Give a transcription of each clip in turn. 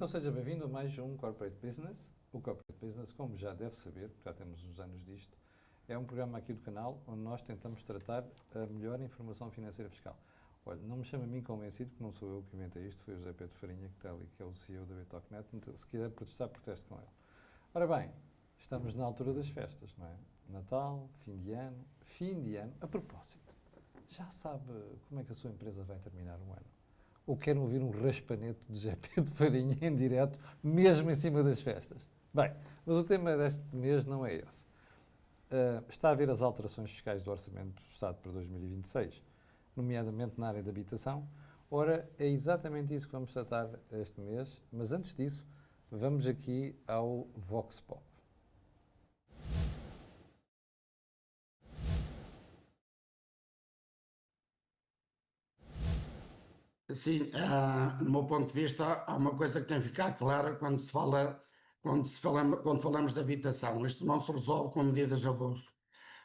Então seja bem-vindo a mais um Corporate Business. O Corporate Business, como já deve saber, porque já temos uns anos disto, é um programa aqui do canal onde nós tentamos tratar a melhor informação financeira fiscal. Olha, não me chama a mim convencido, porque não sou eu que inventei isto, foi o José Pedro Farinha, que está ali, que é o CEO da BTalkNet. Se quiser protestar, proteste com ele. Ora bem, estamos na altura das festas, não é? Natal, fim de ano. A propósito, já sabe como é que a sua empresa vai terminar o ano? Ou querem ouvir um raspanete de José Pedro Farinha em direto, mesmo em cima das festas? Bem, mas o tema deste mês não é esse. Está a ver as alterações fiscais do Orçamento do Estado para 2026, nomeadamente na área da habitação. Ora, é exatamente isso que vamos tratar este mês, mas antes disso, vamos aqui ao Vox Pop. Sim, no meu ponto de vista, há uma coisa que tem que ficar clara quando falamos de habitação. Isto não se resolve com medidas de avulso.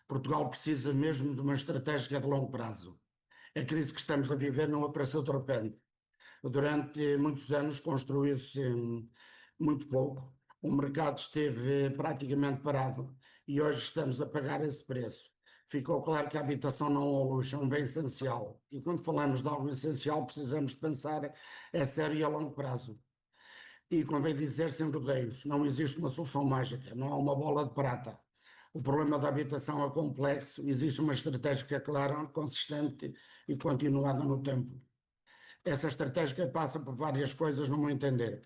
Portugal precisa mesmo de uma estratégia de longo prazo. A crise que estamos a viver não apareceu de repente. Durante muitos anos construiu-se muito pouco. O mercado esteve praticamente parado e hoje estamos a pagar esse preço. Ficou claro que a habitação não é um luxo, é um bem essencial. E quando falamos de algo essencial, precisamos de pensar a sério e a longo prazo. E convém dizer sem rodeios, não existe uma solução mágica, não há uma bola de prata. O problema da habitação é complexo, existe uma estratégia clara, consistente e continuada no tempo. Essa estratégia passa por várias coisas, no meu entender.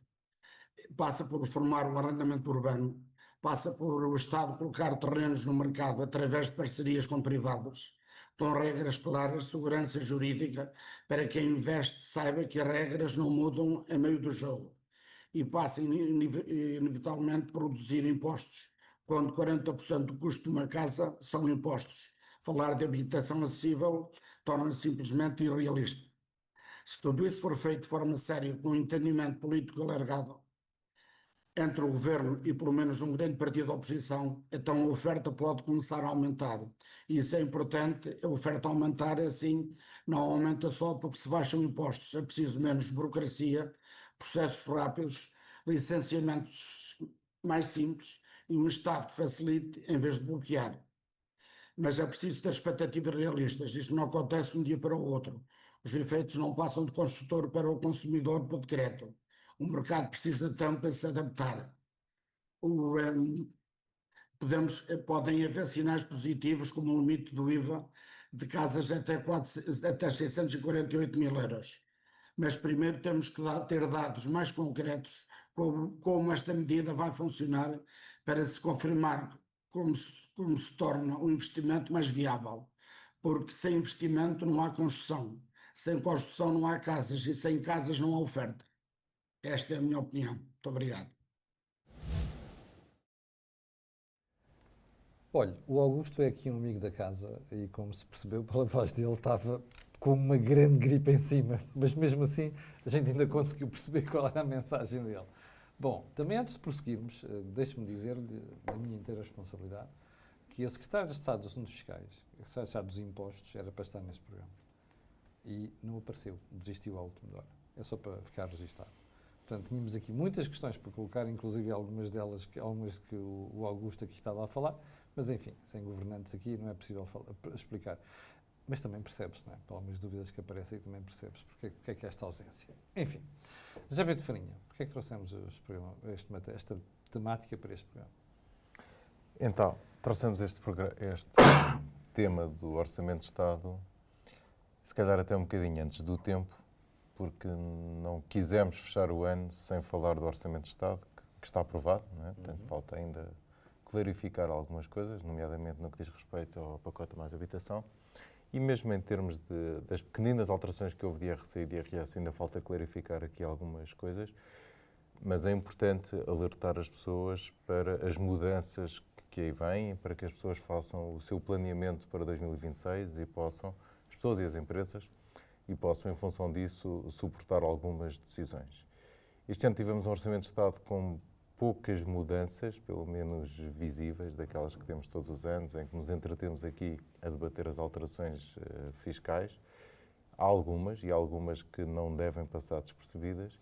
Passa por reformar o arrendamento urbano, passa por o Estado colocar terrenos no mercado através de parcerias com privados, com regras claras, segurança jurídica, para quem investe saiba que as regras não mudam a meio do jogo. E passa inevitavelmente a produzir impostos, quando 40% do custo de uma casa são impostos. Falar de habitação acessível torna-se simplesmente irrealista. Se tudo isso for feito de forma séria, com um entendimento político alargado entre o governo e pelo menos um grande partido da oposição, então a oferta pode começar a aumentar. E isso é importante, a oferta aumentar assim, não aumenta só porque se baixam impostos, é preciso menos burocracia, processos rápidos, licenciamentos mais simples e um Estado que facilite em vez de bloquear. Mas é preciso ter expectativas realistas. Isto não acontece de um dia para o outro. Os efeitos não passam do construtor para o consumidor por decreto. O mercado precisa de tempo para se adaptar. O, podem haver sinais positivos, como o limite do IVA de casas até 648 mil euros. Mas primeiro temos que ter dados mais concretos como esta medida vai funcionar para se confirmar como se torna o investimento mais viável. Porque sem investimento não há construção, sem construção não há casas e sem casas não há oferta. Esta é a minha opinião. Muito obrigado. Olha, o Augusto é aqui um amigo da casa e, como se percebeu pela voz dele, estava com uma grande gripe em cima, mas mesmo assim a gente ainda conseguiu perceber qual era a mensagem dele. Bom, também antes de prosseguirmos, deixe-me dizer-lhe, da minha inteira responsabilidade, que a Secretária de Estado dos Assuntos Fiscais, a Secretária de Estado dos Impostos, era para estar neste programa. E não apareceu, desistiu à última hora. É só para ficar registado. Portanto, tínhamos aqui muitas questões para colocar, inclusive algumas delas, algumas que o Augusto aqui estava a falar, mas enfim, sem governantes aqui não é possível explicar. Mas também percebe-se, não é? Por algumas dúvidas que aparecem, também percebe-se porque é que é esta ausência. Enfim, José Pedro Farinha, porque é que trouxemos esta temática para este programa? Então, trouxemos este tema do Orçamento de Estado, se calhar até um bocadinho antes do tempo, porque não quisemos fechar o ano sem falar do Orçamento de Estado, que está aprovado, não é? Portanto, falta ainda clarificar algumas coisas, nomeadamente no que diz respeito ao pacote mais habitação, e mesmo em termos das pequeninas alterações que houve de IRC e de IRS, ainda falta clarificar aqui algumas coisas, mas é importante alertar as pessoas para as mudanças que aí vêm, para que as pessoas façam o seu planeamento para 2026 e possam, as pessoas e as empresas, e possam, em função disso, suportar algumas decisões. Este ano tivemos um Orçamento de Estado com poucas mudanças, pelo menos visíveis, daquelas que temos todos os anos, em que nos entretemos aqui a debater as alterações fiscais. Há algumas, e algumas que não devem passar despercebidas.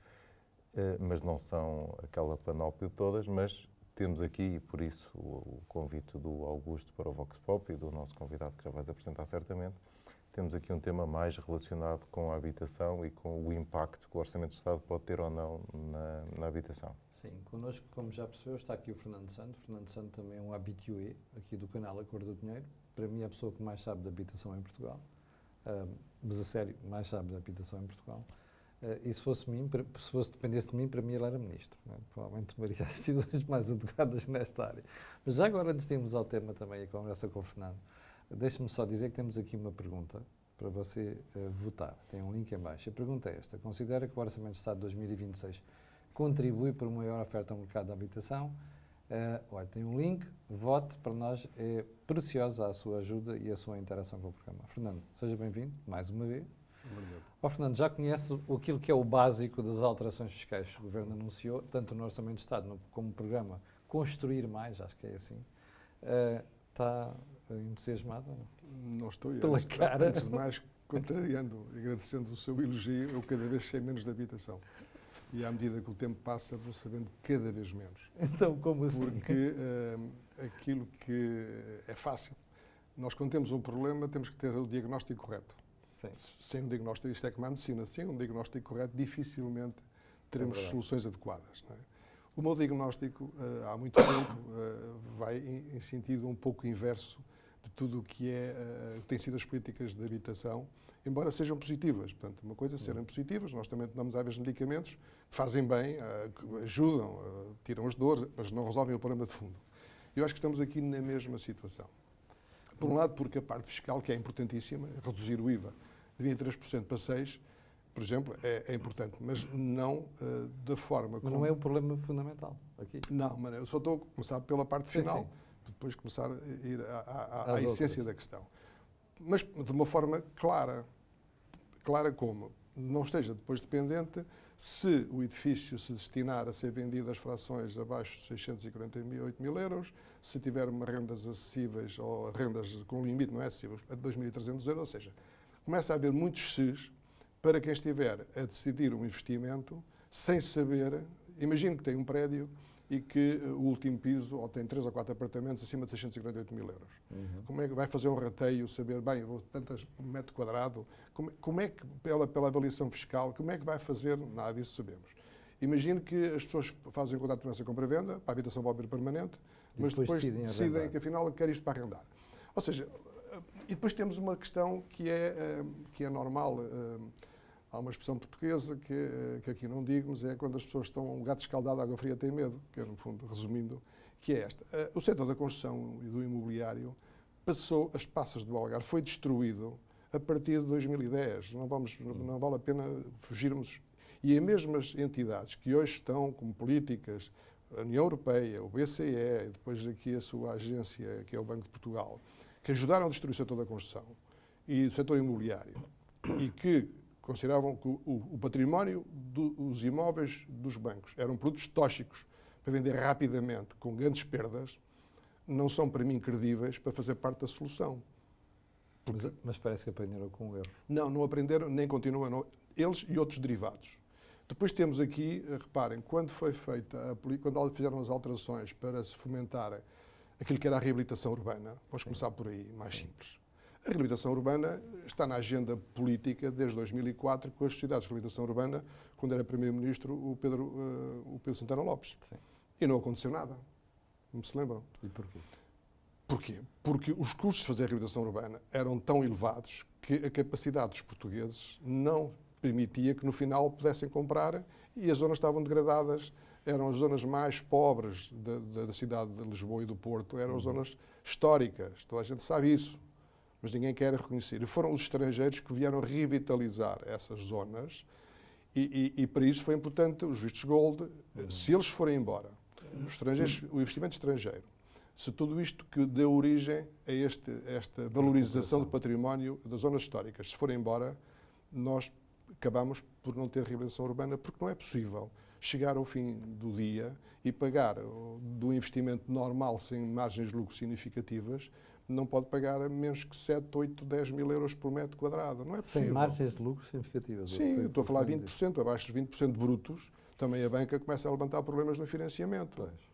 mas não são aquela panóplia de todas, mas temos aqui, e por isso o convite do Augusto para o Vox Pop e do nosso convidado que já vais apresentar certamente, temos aqui um tema mais relacionado com a habitação e com o impacto que o Orçamento de Estado pode ter ou não na habitação. Sim, connosco, como já percebeu, está aqui o Fernando Santo. Fernando Santo também é um habitué aqui do canal A Cor do Dinheiro. Para mim é a pessoa que mais sabe de habitação em Portugal. Mas a sério, mais sabe de habitação em Portugal. E se fosse dependesse de mim, para mim ele era ministro. Não é? Provavelmente tomaria as decisões mais adequadas nesta área. Mas já agora, antes de irmos ao tema também, a conversa com o Fernando, deixe-me só dizer que temos aqui uma pergunta para você votar. Tem um link em baixo. A pergunta é esta. Considera que o Orçamento de Estado de 2026 contribui para uma maior oferta ao mercado de habitação? Olha, tem um link, vote, para nós é preciosa a sua ajuda e a sua interação com o programa. Fernando, seja bem-vindo, mais uma vez. Fernando, já conhece aquilo que é o básico das alterações fiscais que o Governo anunciou, tanto no Orçamento de Estado como no programa Construir Mais, acho que é assim. Está entusiasmado? Não estou. Pela cara. Antes de mais, contrariando, agradecendo o seu elogio, eu cada vez sei menos de habitação. E à medida que o tempo passa, vou sabendo cada vez menos. Então, como assim? Porque aquilo que é fácil, nós quando temos um problema temos que ter o diagnóstico correto. Sim. Sem um diagnóstico, isto é como a medicina, sem um diagnóstico correto, dificilmente teremos soluções adequadas. Não é? O meu diagnóstico, há muito tempo, vai em sentido um pouco inverso de tudo o que tem sido as políticas de habitação, embora sejam positivas. Portanto, uma coisa é serem positivas, nós também tomamos às vezes medicamentos que fazem bem, ajudam, tiram as dores, mas não resolvem o problema de fundo. Eu acho que estamos aqui na mesma situação. Por um lado, porque a parte fiscal, que é importantíssima, reduzir o IVA de 23% para 6%, por exemplo, é importante, mas não da forma como... Mas não é o problema fundamental aqui. Não, mas eu só estou a começar pela parte final, para depois começar a ir à essência da questão. Mas de uma forma clara. Clara como? Não esteja depois dependente se o edifício se destinar a ser vendido às frações abaixo de 648 mil euros, se tiver uma rendas acessíveis ou rendas com limite não é acessível, a 2.300 euros, ou seja, começa a haver muitos ses para quem estiver a decidir um investimento sem saber, imagino que tem um prédio e que o último piso ou tem 3 ou 4 apartamentos acima de 648 mil euros. Como é que vai fazer um rateio, saber, bem, vou tantas por metro quadrado, como é que, pela avaliação fiscal, como é que vai fazer? Nada disso sabemos. Imagino que as pessoas fazem um contrato de promessa compra-venda, para a habitação móvel permanente, mas depois decidem que afinal quer isto para arrendar. Ou seja, e depois temos uma questão que é normal. Há uma expressão portuguesa que aqui não digo, mas é quando as pessoas estão um gato escaldado, água fria tem medo, que é no fundo, resumindo, que é esta. O setor da construção e do imobiliário passou as passas do Algarve, foi destruído a partir de 2010. Não vale a pena fugirmos. E as mesmas entidades que hoje estão como políticas, a União Europeia, o BCE, e depois aqui a sua agência, que é o Banco de Portugal, que ajudaram a destruir o setor da construção e o setor imobiliário, e que consideravam que o património dos imóveis dos bancos eram produtos tóxicos para vender rapidamente, com grandes perdas, não são para mim credíveis para fazer parte da solução. Mas parece que aprenderam com o erro. Não aprenderam, nem continuam, eles e outros derivados. Depois temos aqui, reparem, quando foi feita, quando fizeram as alterações para se fomentar aquilo que era a reabilitação urbana, vamos começar por aí, mais simples. A reabilitação urbana está na agenda política desde 2004, com as sociedades de reabilitação urbana, quando era Primeiro-Ministro o Pedro Santana Lopes. Sim. E não aconteceu nada. Não se lembram? E porquê? Porquê? Porque os custos de fazer a reabilitação urbana eram tão elevados que a capacidade dos portugueses não permitia que no final pudessem comprar e as zonas estavam degradadas. Eram as zonas mais pobres da cidade de Lisboa e do Porto, eram as zonas históricas. Toda a gente sabe isso. Mas ninguém quer reconhecer. E foram os estrangeiros que vieram revitalizar essas zonas e para isso foi importante os vistos gold. Se eles forem embora, os estrangeiros, o investimento estrangeiro, se tudo isto que deu origem a esta valorização do património das zonas históricas, se forem embora, nós acabamos por não ter reabilitação urbana, porque não é possível chegar ao fim do dia e pagar do investimento normal sem margens de lucro significativas, não pode pagar menos que 7, 8, 10 mil euros por metro quadrado. Não é possível. Sem margens de lucro significativas. Sim, estou a falar de 20%, abaixo dos 20% brutos. também a banca começa a levantar problemas no financiamento. Pois.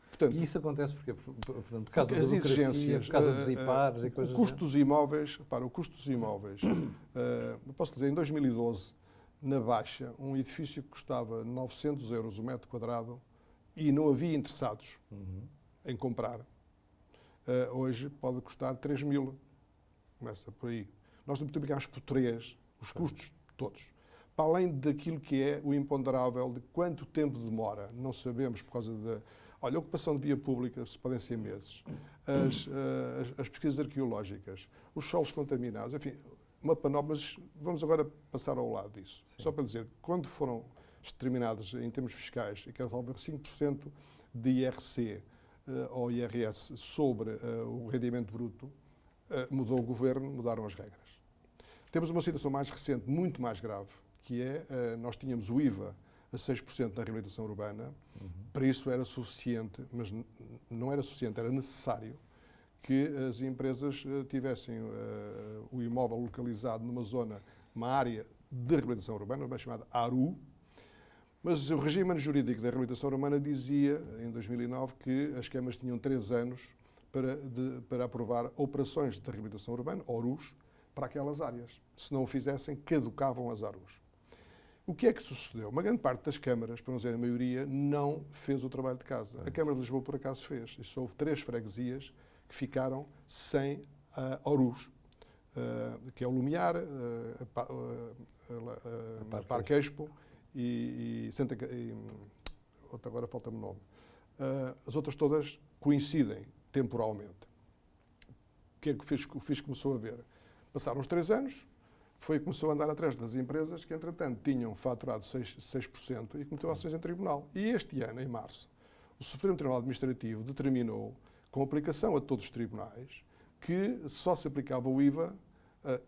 Portanto, E isso acontece porque, portanto, por causa porque da as burocracia, exigências, por causa dos IPARs e coisas o custo dos imóveis, o custo dos imóveis, eu posso dizer, em 2012, na Baixa, um edifício que custava 900 euros o metro quadrado e não havia interessados em comprar, hoje pode custar 3.000. Começa por aí. Nós multiplicamos por 3 os custos todos. Para além daquilo que é o imponderável de quanto tempo demora, não sabemos por causa da... Olha, a ocupação de via pública podem ser meses, as pesquisas arqueológicas, os solos contaminados, enfim, uma panóplia, mas vamos agora passar ao lado disso. Sim. Só para dizer, quando foram determinados em termos fiscais, que houve 5% de IRC ou IRS sobre o rendimento bruto, mudou o governo, mudaram as regras. Temos uma situação mais recente, muito mais grave, que é, nós tínhamos o IVA a 6% na reabilitação urbana, para isso era suficiente, mas não era suficiente, era necessário que as empresas tivessem o imóvel localizado numa zona, uma área de reabilitação urbana, bem chamada ARU, mas o regime jurídico da reabilitação urbana dizia, em 2009, que as câmaras tinham 3 anos para aprovar operações de reabilitação urbana, ORUs, para aquelas áreas. Se não o fizessem, caducavam as ARUs. O que é que sucedeu? Uma grande parte das câmaras, para não dizer a maioria, não fez o trabalho de casa. A Câmara de Lisboa, por acaso, fez. E só houve 3 freguesias que ficaram sem ORUs, que é o Lumiar, a Parque Expo e agora falta-me o nome. As outras todas coincidem temporalmente. O que é que o fisco começou a ver? Passaram os 3 anos, começou a andar atrás das empresas que, entretanto, tinham faturado 6% e cometeu ações em tribunal. E este ano, em março, o Supremo Tribunal Administrativo determinou, com aplicação a todos os tribunais, que só se aplicava o IVA,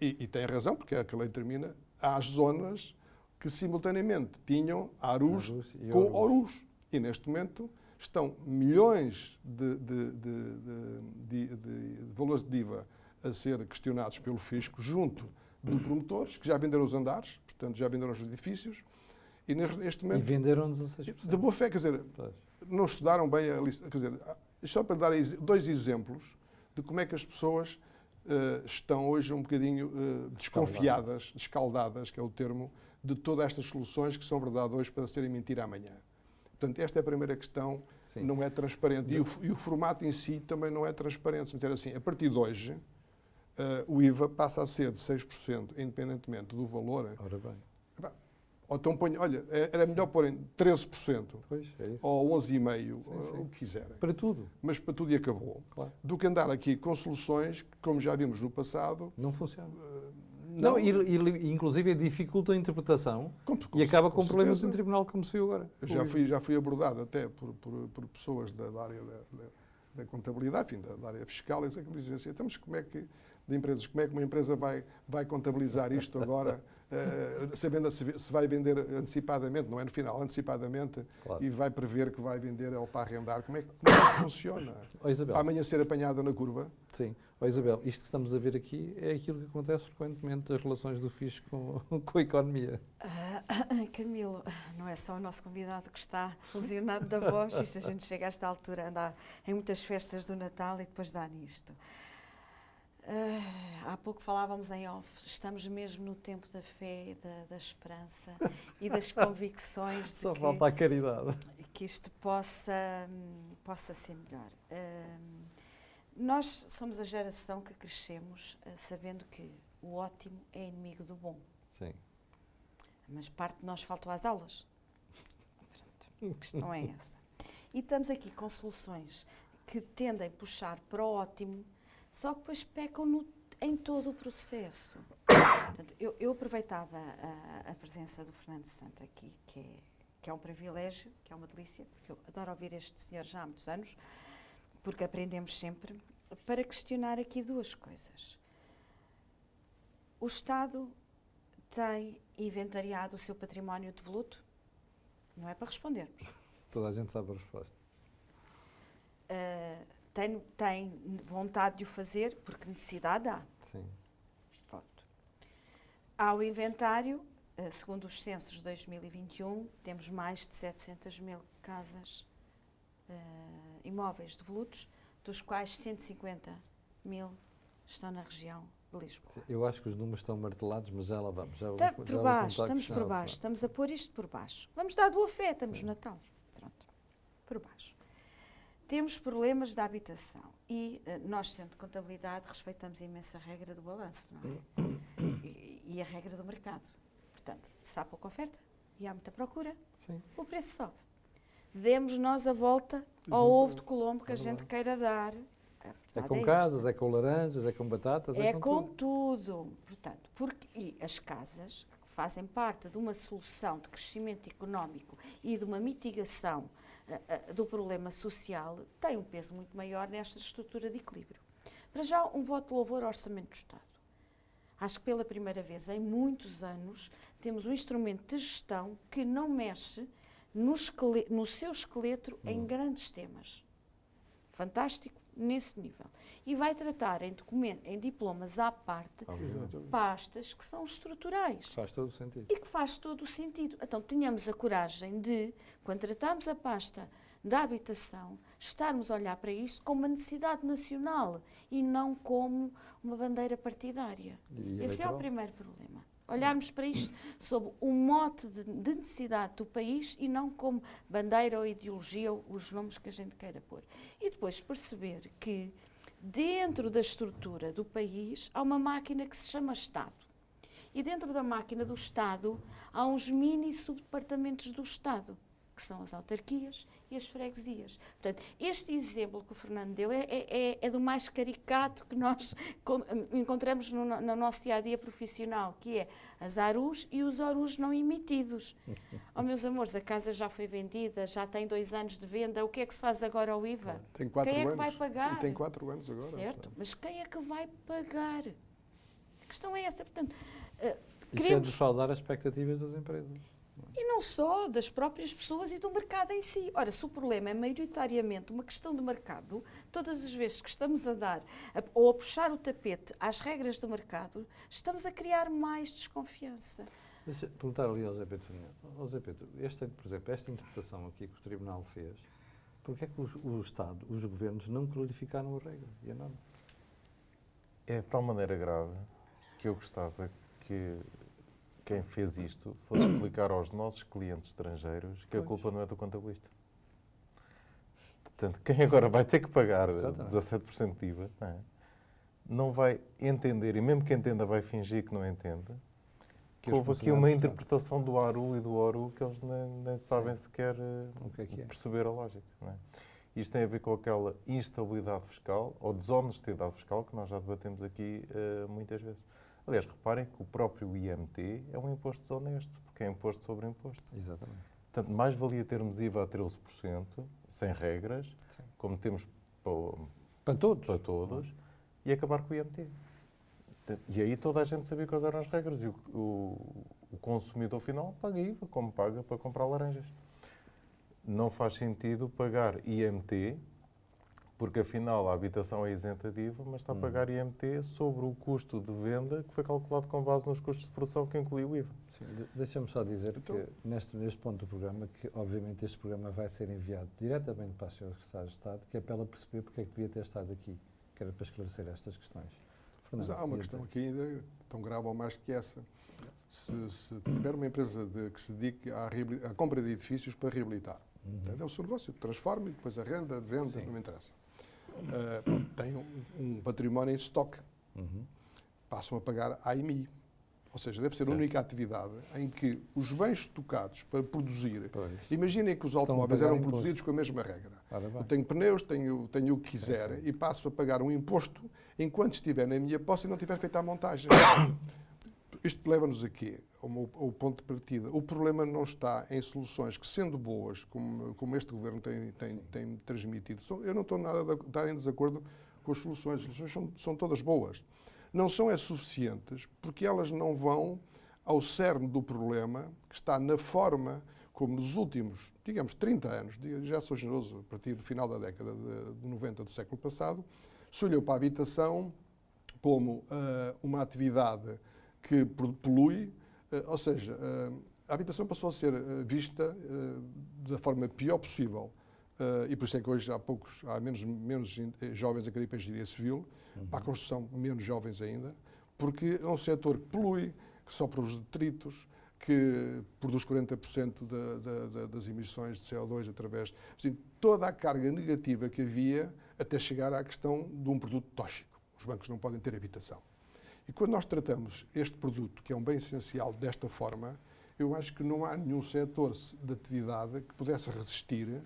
e tem razão, porque é a que a lei determina, às zonas que simultaneamente tinham ARUs com ORUs. E neste momento estão milhões de valores de IVA a ser questionados pelo fisco junto de promotores que já venderam os andares, portanto já venderam os edifícios, e neste momento... E venderam-nos a 6%. De boa fé, quer dizer, não estudaram bem a lista. Quer dizer, só para dar 2 exemplos de como é que as pessoas estão hoje um bocadinho desconfiadas, escaldadas, que é o termo, de todas estas soluções que são verdade hoje para serem mentira amanhã. Portanto, esta é a primeira questão, sim, não é transparente. E o formato em si também não é transparente. Se meter assim, a partir de hoje, o IVA passa a ser de 6%, independentemente do valor. Ora bem. Ou então olha, era melhor pôr em 13%, pois, é isso, ou 11,5%, o que quiserem. Para tudo. Mas para tudo e acabou. Claro. Do que andar aqui com soluções que, como já vimos no passado... Não funcionam. Não, inclusive dificulta a interpretação e acaba com problemas em tribunal, como se viu agora. Já fui abordado até por pessoas da área da contabilidade, enfim, da área fiscal, e que dizem assim, então, mas como é que uma empresa vai contabilizar isto agora, sabendo se vai vender antecipadamente, não é no final, antecipadamente, claro, e vai prever que vai vender ou para arrendar. Como é que funciona? Para amanhã ser apanhada na curva? Sim. Isabel, isto que estamos a ver aqui é aquilo que acontece frequentemente das relações do fisco com a economia. Camilo, não é só o nosso convidado que está lesionado da voz, isto a gente chega a esta altura, anda em muitas festas do Natal e depois dá nisto. Há pouco falávamos em off, estamos mesmo no tempo da fé, da esperança e das convicções de só falta a caridade. Que isto possa ser melhor. Nós somos a geração que crescemos sabendo que o ótimo é inimigo do bom. Sim. Mas parte de nós faltou às aulas. Pronto, a questão é essa. E estamos aqui com soluções que tendem a puxar para o ótimo, só que depois pecam em todo o processo. Portanto, eu aproveitava a presença do Fernando Santo aqui, que é um privilégio, que é uma delícia, porque eu adoro ouvir este senhor já há muitos anos, porque aprendemos sempre, para questionar aqui 2 coisas. O Estado tem inventariado o seu património devoluto? Não é para respondermos. Toda a gente sabe a resposta. Tem vontade de o fazer, porque necessidade há. Sim. Pronto. Há o inventário, segundo os censos de 2021, temos mais de 700 mil casas, imóveis devolutos, dos quais 150 mil estão na região de Lisboa. Eu acho que os números estão martelados, mas já lá vamos. Por baixo, estamos por baixo, estamos a pôr isto por baixo. Vamos dar boa fé, estamos no Natal. Pronto, por baixo. Temos problemas da habitação e nós, Centro de Contabilidade, respeitamos imensa regra do balanço, não é? E a regra do mercado. Portanto, se há pouca oferta e há muita procura, Sim. o preço sobe. Demos nós a volta ao ovo de Colombo que a gente queira dar. É com casas, é com laranjas, é com batatas, é com tudo. Portanto, e as casas que fazem parte de uma solução de crescimento económico e de uma mitigação do problema social têm um peso muito maior nesta estrutura de equilíbrio. Para já, um voto de louvor ao Orçamento do Estado. Acho que pela primeira vez em muitos anos temos um instrumento de gestão que não mexe no seu esqueleto em grandes temas. Fantástico nesse nível. E vai tratar em diplomas à parte, pastas que são estruturais. Faz todo o sentido. E que faz todo o sentido. Então, tenhamos a coragem de, quando tratamos a pasta da habitação, estarmos a olhar para isto como uma necessidade nacional e não como uma bandeira partidária. Esse é o primeiro problema. Olharmos para isto sob um mote de necessidade do país e não como bandeira ou ideologia, ou os nomes que a gente queira pôr. E depois perceber que dentro da estrutura do país há uma máquina que se chama Estado. E dentro da máquina do Estado há uns mini subdepartamentos do Estado, que são as autarquias e as freguesias. Portanto, este exemplo que o Fernando deu é do mais caricato que nós encontramos no nosso dia-a-dia profissional, que é as ARUs e os ORUs não emitidos. Oh, meus amores, a casa já foi vendida, já tem 2 anos de venda, o que é que se faz agora ao IVA? Tem 4 quem é anos. que vai pagar? E tem 4 anos agora. Certo, mas quem é que vai pagar? A questão é essa. Portanto, Isso é defraudar as expectativas das empresas. E não só das próprias pessoas e do mercado em si. Ora, se o problema é maioritariamente uma questão de mercado, todas as vezes que estamos a dar ou a puxar o tapete às regras do mercado, estamos a criar mais desconfiança. Deixa eu perguntar ali ao Zé Pedro Fernandes. Zé Pedro, por exemplo, esta interpretação aqui que o Tribunal fez, porquê é que o Estado, os governos, não clarificaram a regra e a norma? É de tal maneira grave que eu gostava que quem fez isto fosse explicar aos nossos clientes estrangeiros que a culpa não é do contabilista. Portanto, quem agora vai ter que pagar 17% de IVA, não vai entender, e mesmo que entenda vai fingir que não entende, que houve aqui uma interpretação do ARU e do ORU que eles nem sabem sequer perceber a lógica. Não é? Isto tem a ver com aquela instabilidade fiscal ou desonestidade fiscal que nós já debatemos aqui muitas vezes. Aliás, reparem que o próprio IMT é um imposto desonesto, porque é imposto sobre imposto. Exatamente. Portanto, mais valia termos IVA a 13%, sem regras, como temos para todos, e acabar com o IMT. E aí toda a gente sabia quais eram as regras e o consumidor final paga IVA, como paga para comprar laranjas. Não faz sentido pagar IMT, porque afinal a habitação é isenta de IVA, mas está a pagar IMT sobre o custo de venda que foi calculado com base nos custos de produção que inclui o IVA. Deixa-me só dizer que neste ponto do programa, que obviamente este programa vai ser enviado diretamente para a Sra. Secretária de Estado, que é para ela perceber porque é que devia ter estado aqui, que era para esclarecer estas questões. Mas há uma questão aqui ainda tão grave ou mais que essa. Se tiver uma empresa que se dedique à compra de edifícios para reabilitar, é o seu negócio, transforma e depois arrenda, vende, não me interessa. Tem um património em estoque, passam a pagar AMI. Ou seja, deve ser a única atividade em que os bens estocados para produzir... Imaginem que os automóveis eram produzidos com a mesma regra. Eu tenho pneus, tenho o que quiser e passo a pagar um imposto enquanto estiver na minha posse e não tiver feito a montagem. Isto leva-nos aqui ao ponto de partida. O problema não está em soluções que, sendo boas, como este Governo tem transmitido, eu não estou nada em desacordo com as soluções são todas boas. Não são suficientes porque elas não vão ao cerne do problema, que está na forma como nos últimos, digamos, 30 anos, já sou generoso, a partir do final da década de 90 do século passado, se olhou para a habitação como uma atividade que polui, Ou seja, a habitação passou a ser vista da forma pior possível. E por isso é que hoje há menos jovens a querer ir para a engenharia civil, para a construção menos jovens ainda, porque é um setor que polui, que sopra os detritos, que produz 40% das emissões de CO2 através... Assim, toda a carga negativa que havia até chegar à questão de um produto tóxico. Os bancos não podem ter habitação. E quando nós tratamos este produto, que é um bem essencial, desta forma, eu acho que não há nenhum setor de atividade que pudesse resistir,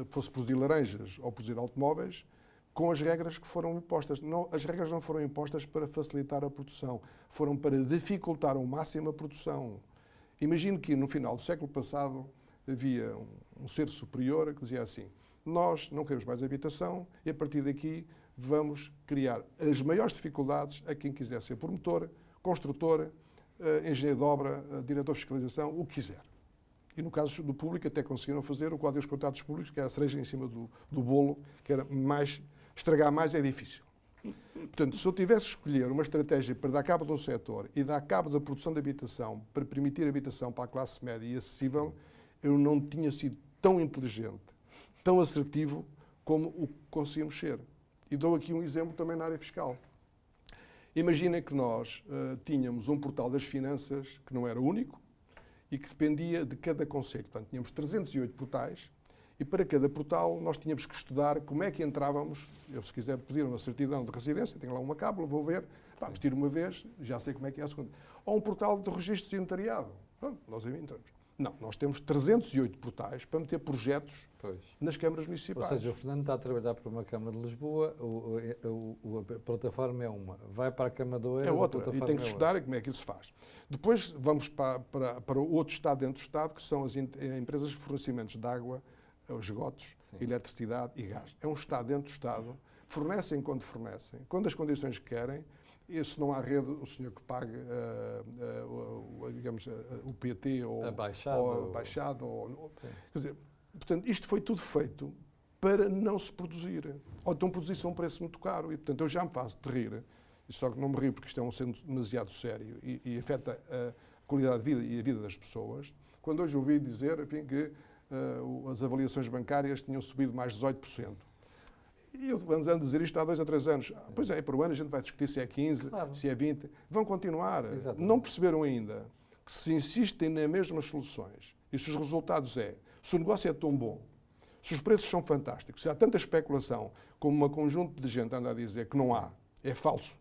fosse produzir laranjas ou produzir automóveis, com as regras que foram impostas. Não, as regras não foram impostas para facilitar a produção, foram para dificultar ao máximo a produção. Imagino que no final do século passado havia um ser superior que dizia assim: nós não queremos mais habitação e a partir daqui vamos criar as maiores dificuldades a quem quiser ser promotor, construtor, engenheiro de obra, diretor de fiscalização, o que quiser. E no caso do público até conseguiram fazer o Código dos Contratos Públicos, que era a cereja em cima do bolo, que era estragar mais é difícil. Portanto, se eu tivesse que escolher uma estratégia para dar cabo de um setor e dar cabo da produção de habitação, para permitir habitação para a classe média e acessível, eu não tinha sido tão inteligente, tão assertivo como o que conseguimos ser. E dou aqui um exemplo também na área fiscal. Imaginem que nós tínhamos um portal das finanças que não era único e que dependia de cada concelho. Portanto, tínhamos 308 portais e para cada portal nós tínhamos que estudar como é que entrávamos. Eu, se quiser pedir uma certidão de residência, tenho lá uma cábula, vou ver, vamos tirar uma vez, já sei como é que é a segunda. Ou um portal de registros e notariado. Pronto, nós aí entramos. Não, nós temos 308 portais para meter projetos nas câmaras municipais. Ou seja, o Fernando está a trabalhar para uma Câmara de Lisboa, a plataforma é uma. Vai para a Câmara de Oeiras, é outra, e tem que estudar como é que isso se faz. Depois vamos para o outro Estado dentro do Estado, que são as empresas de fornecimentos de água, os esgotos, eletricidade e gás. É um Estado dentro do Estado, fornecem quando as condições que querem. E se não há rede, o senhor que pague, digamos, o PT ou a baixada. Quer dizer, portanto, isto foi tudo feito para não se produzir. Ou então produzir-se a um preço muito caro. E, portanto, eu já me faço de rir, e só que não me rio porque isto é um assunto demasiado sério e afeta a qualidade de vida e a vida das pessoas, quando hoje ouvi dizer, enfim, que as avaliações bancárias tinham subido mais de 18%. E eu ando a dizer isto há 2 a 3 anos. Pois é, por um ano a gente vai discutir se é 15, se é 20. Vão continuar. Exatamente. Não perceberam ainda que se insistem nas mesmas soluções e se os resultados se o negócio é tão bom, se os preços são fantásticos, se há tanta especulação como um conjunto de gente anda a dizer que não há, é falso.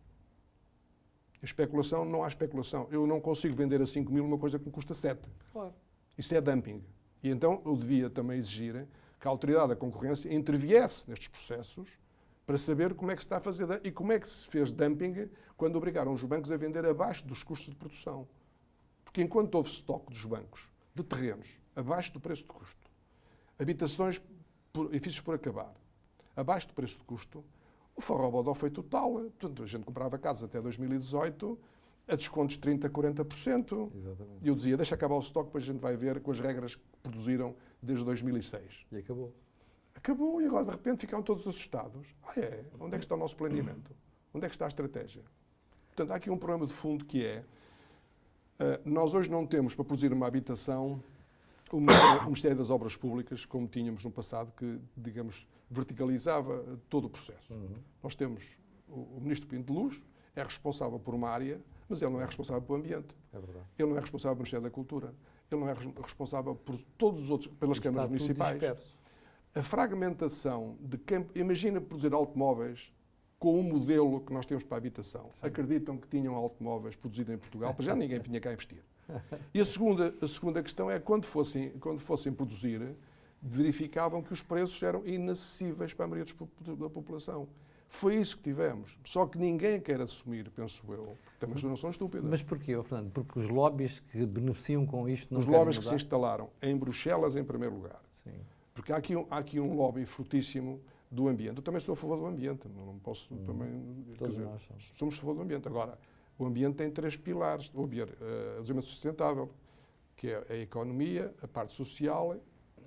A especulação, não há especulação. Eu não consigo vender a 5 mil uma coisa que me custa 7. Claro. Isso é dumping. E então eu devia também exigir que a Autoridade da Concorrência interviesse nestes processos para saber como é que se está a fazer e como é que se fez dumping quando obrigaram os bancos a vender abaixo dos custos de produção. Porque enquanto houve estoque dos bancos de terrenos abaixo do preço de custo, habitações, edifícios por acabar, abaixo do preço de custo, o forrobodó foi total. Portanto, a gente comprava casas até 2018 a descontos de 30%, 40%. Exatamente. E eu dizia, deixa acabar o estoque, depois a gente vai ver com as regras que produziram desde 2006. E acabou. Acabou e agora de repente ficaram todos assustados. Onde é que está o nosso planeamento? Onde é que está a estratégia? Portanto, há aqui um problema de fundo que nós hoje não temos para produzir uma habitação o Ministério das Obras Públicas, como tínhamos no passado, que, digamos, verticalizava todo o processo. Nós temos o Ministro Pinto de Luz, é responsável por uma área, mas ele não é responsável pelo ambiente. É verdade. Ele não é responsável pelo Ministério da Cultura. Ele não é responsável por todos os outros, pelas câmaras municipais. A fragmentação de campo. Imagina produzir automóveis com o modelo que nós temos para a habitação. Sim. Acreditam que tinham automóveis produzidos em Portugal, para já ninguém vinha cá investir. E a segunda questão é quando fossem produzir, verificavam que os preços eram inacessíveis para a maioria da população. Foi isso que tivemos. Só que ninguém quer assumir, penso eu. Também não são estúpidas. Mas porquê, Fernando? Porque os lobbies que beneficiam com isto não Os lobbies que se instalaram em Bruxelas, em primeiro lugar. Sim. Porque há aqui um lobby frutíssimo do ambiente. Eu também sou a favor do ambiente. Não posso também... Todos nós somos a favor do ambiente. Agora, o ambiente tem 3 pilares. O desenvolvimento sustentável, que é a economia, a parte social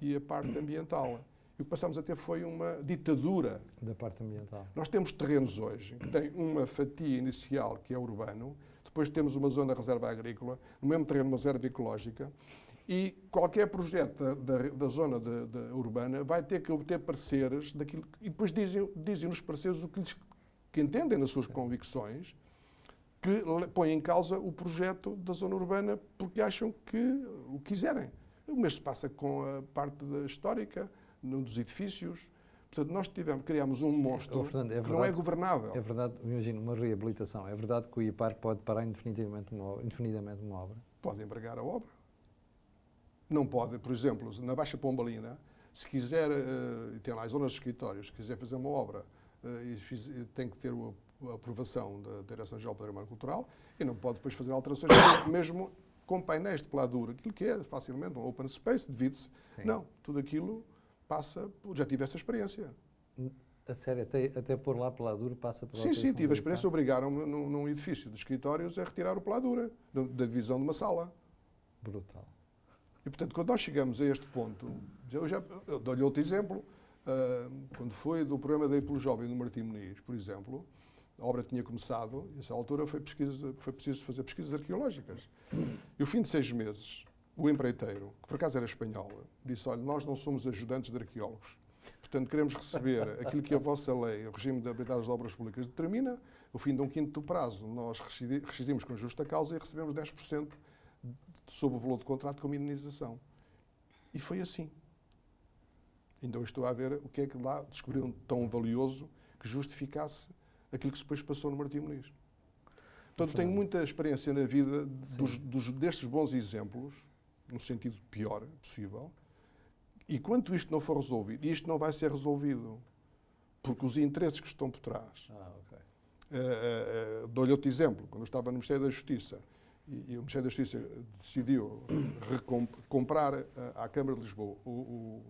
e a parte ambiental. E o que passámos a ter foi uma ditadura. Da parte ambiental. Nós temos terrenos hoje que têm uma fatia inicial que é urbano, depois temos uma zona de reserva agrícola, no mesmo terreno uma reserva ecológica, e qualquer projeto da zona urbana vai ter que obter pareceres daquilo, e depois dizem nos pareceres o que entendem nas suas convicções, que põem em causa o projeto da zona urbana porque acham que o quiserem. O mesmo se passa com a parte histórica, dos edifícios. Portanto, nós criámos um monstro Fernando, que não é governável. É verdade, imagino, uma reabilitação. É verdade que o IPAR pode parar indefinidamente uma obra? Pode empregar a obra. Não pode, por exemplo, na Baixa Pombalina, se quiser, tem lá as zonas de escritórios, se quiser fazer uma obra, tem que ter a aprovação da Direção-Geral do Património Cultural e não pode depois fazer alterações, mesmo com painéis de peladura, aquilo que é facilmente um open space, divide-se. Não, tudo aquilo passa, já tive essa experiência. A sério, até pôr lá peladura passa pela Sim, tive a experiência, obrigaram-me num edifício de escritórios a retirar o peladura da divisão de uma sala. Brutal. E, portanto, quando nós chegamos a este ponto, eu dou-lhe outro exemplo, quando foi do programa da Iplo Jovem no Martim Muniz, por exemplo, a obra tinha começado, e nessa altura foi preciso fazer pesquisas arqueológicas. E ao fim de 6 meses, o empreiteiro, que por acaso era espanhol, disse, olha, nós não somos ajudantes de arqueólogos, portanto queremos receber aquilo que a vossa lei, o regime de habilitadas de obras públicas determina, ao fim de um quinto do prazo, nós rescindimos com justa causa e recebemos 10% sobre o valor do contrato como indenização. E foi assim. Ainda hoje estou a ver o que é que lá descobriram tão valioso que justificasse aquilo que depois passou no Martim Muniz. Portanto, tenho muita experiência na vida destes bons exemplos, no sentido pior possível, e quanto isto não for resolvido, e isto não vai ser resolvido, porque os interesses que estão por trás. Dou-lhe outro exemplo. Quando eu estava no Ministério da Justiça, e o Ministério da Justiça decidiu comprar à Câmara de Lisboa o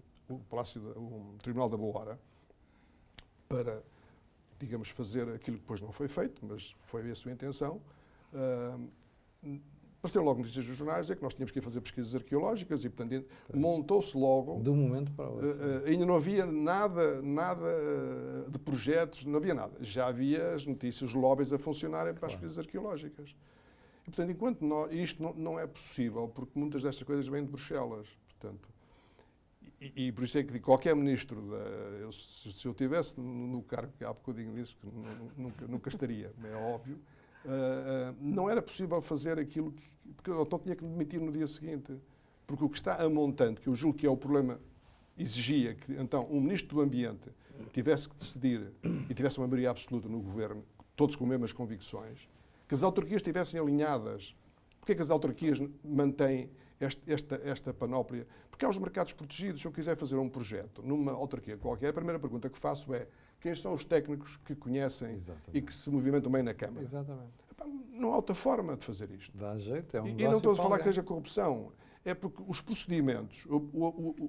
Tribunal da Boa Hora para, digamos, fazer aquilo que depois não foi feito, mas foi a sua intenção. Apareceram logo notícias dos jornais que nós tínhamos que ir fazer pesquisas arqueológicas e, portanto, montou-se logo. De um momento para o outro. Ainda não havia nada de projetos, não havia nada. Já havia as notícias, os lobbies a funcionarem para as pesquisas arqueológicas. E, portanto, enquanto isto não é possível, porque muitas destas coisas vêm de Bruxelas, portanto, e por isso é que qualquer ministro, se eu estivesse no cargo que há bocadinho disse, que nunca estaria, é óbvio, não era possível fazer aquilo porque eu então tinha que me demitir no dia seguinte, porque o que está a montante, que eu julgo que é o problema, exigia que então um ministro do Ambiente tivesse que decidir e tivesse uma maioria absoluta no governo, todos com as mesmas convicções, que as autarquias estivessem alinhadas. Porquê é que as autarquias mantêm esta panóplia? Porque há os mercados protegidos. Se eu quiser fazer um projeto numa autarquia qualquer, a primeira pergunta que faço é quem são os técnicos que conhecem e que se movimentam bem na Câmara? Exatamente. Não há outra forma de fazer isto. Dá jeito, é um E não estou a falar que haja corrupção. É porque os procedimentos,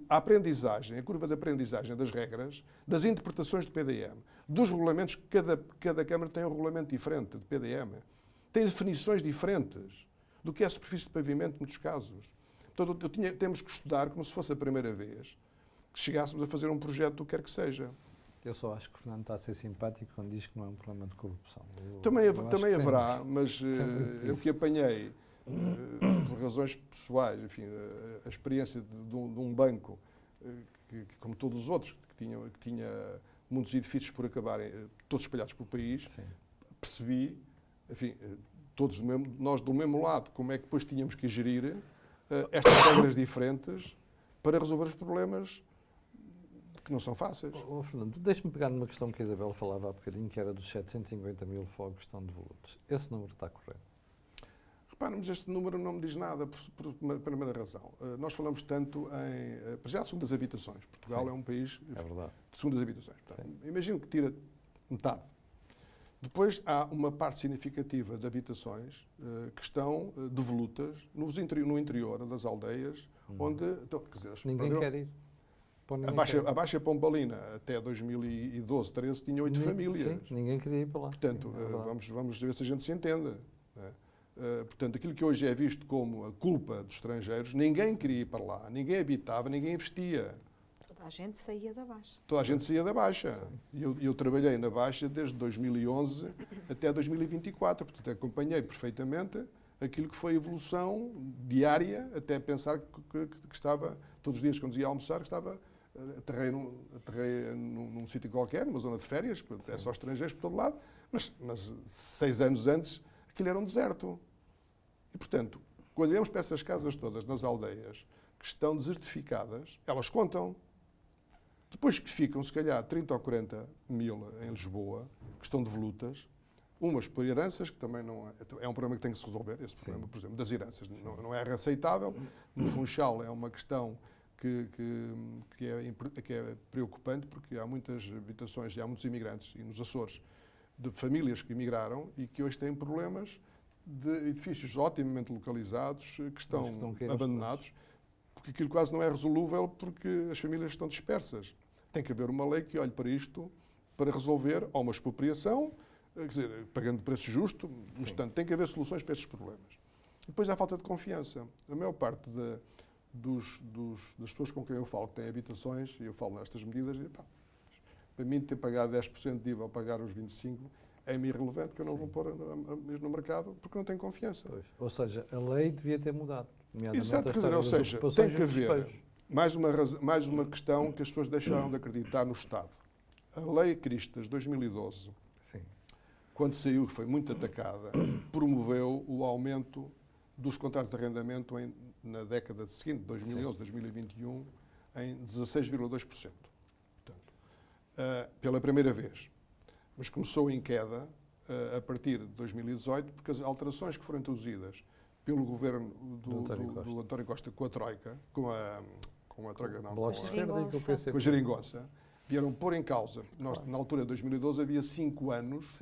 a aprendizagem, a curva de aprendizagem das regras, das interpretações de PDM, dos regulamentos, cada Câmara tem um regulamento diferente de PDM, tem definições diferentes do que é a superfície de pavimento, em muitos casos. Portanto, temos que estudar como se fosse a primeira vez que chegássemos a fazer um projeto do que quer que seja. Eu só acho que o Fernando está a ser simpático quando diz que não é um problema de corrupção. Também haverá, mas eu que apanhei, por razões pessoais, enfim, a experiência de um banco, que, como todos os outros, que tinha muitos edifícios por acabarem, todos espalhados pelo país, sim, percebi, enfim, todos nós do mesmo lado, como é que depois tínhamos que gerir estas regras diferentes para resolver os problemas que não são fáceis. Fernando, deixa-me pegar numa questão que a Isabel falava há bocadinho, que era dos 750 mil fogos que estão devolutos. Esse número está correto? Repara, mas este número não me diz nada por uma primeira razão. Nós falamos tanto em... Já segundo as habitações. Portugal, sim, é um país de segundas habitações. Imagino que tira metade. Depois há uma parte significativa de habitações que estão devolutas no interior das aldeias, onde... Então, quer dizer, ninguém quer ir. A Baixa Pombalina, até 2012, 13, tinha 8 famílias. Sim, ninguém queria ir para lá. Portanto, sim, vamos ver se a gente se entende. Portanto, aquilo que hoje é visto como a culpa dos estrangeiros, ninguém queria ir para lá, ninguém habitava, ninguém investia. a gente saía da Baixa. Toda a gente saía da Baixa. E eu trabalhei na Baixa desde 2011 até 2024. Portanto, acompanhei perfeitamente aquilo que foi a evolução diária, até pensar que estava, todos os dias quando ia almoçar, que estava, aterrei num sítio qualquer, numa zona de férias, portanto, é só estrangeiros por todo lado, mas 6 anos antes aquilo era um deserto. E, portanto, quando olhamos para essas casas todas nas aldeias que estão desertificadas, elas contam. Depois que ficam, se calhar, 30 ou 40 mil em Lisboa, que estão devolutas, umas por heranças, que também não é um problema que tem que se resolver, esse problema, por exemplo, das heranças. Não é aceitável. No Funchal é uma questão que é preocupante, porque há muitas habitações e há muitos imigrantes, e nos Açores, de famílias que emigraram e que hoje têm problemas de edifícios otimamente localizados, que estão abandonados, porque aquilo quase não é resolúvel porque as famílias estão dispersas. Tem que haver uma lei que olhe para isto para resolver, ou uma expropriação, quer dizer, pagando preço justo, mas portanto, tem que haver soluções para estes problemas. E depois há falta de confiança. A maior parte das pessoas com quem eu falo que têm habitações, e eu falo nestas medidas, e, pá, para mim ter pagado 10% de IVA ou pagar os 25% é-me irrelevante, que eu não vou pôr no mercado porque não tenho confiança. Pois. Ou seja, a lei devia ter mudado. Exato, quer dizer, ou seja, tem que haver mais uma questão que as pessoas deixaram de acreditar no Estado. A Lei Cristas 2012, quando saiu, foi muito atacada, promoveu o aumento dos contratos de arrendamento na década seguinte, 2011, 2021, em 16,2%. Pela primeira vez. Mas começou em queda a partir de 2018, porque as alterações que foram introduzidas pelo governo do António Costa com a Troika, com a Geringonça, vieram pôr em causa. Nós, na altura de 2012, havia 5 anos,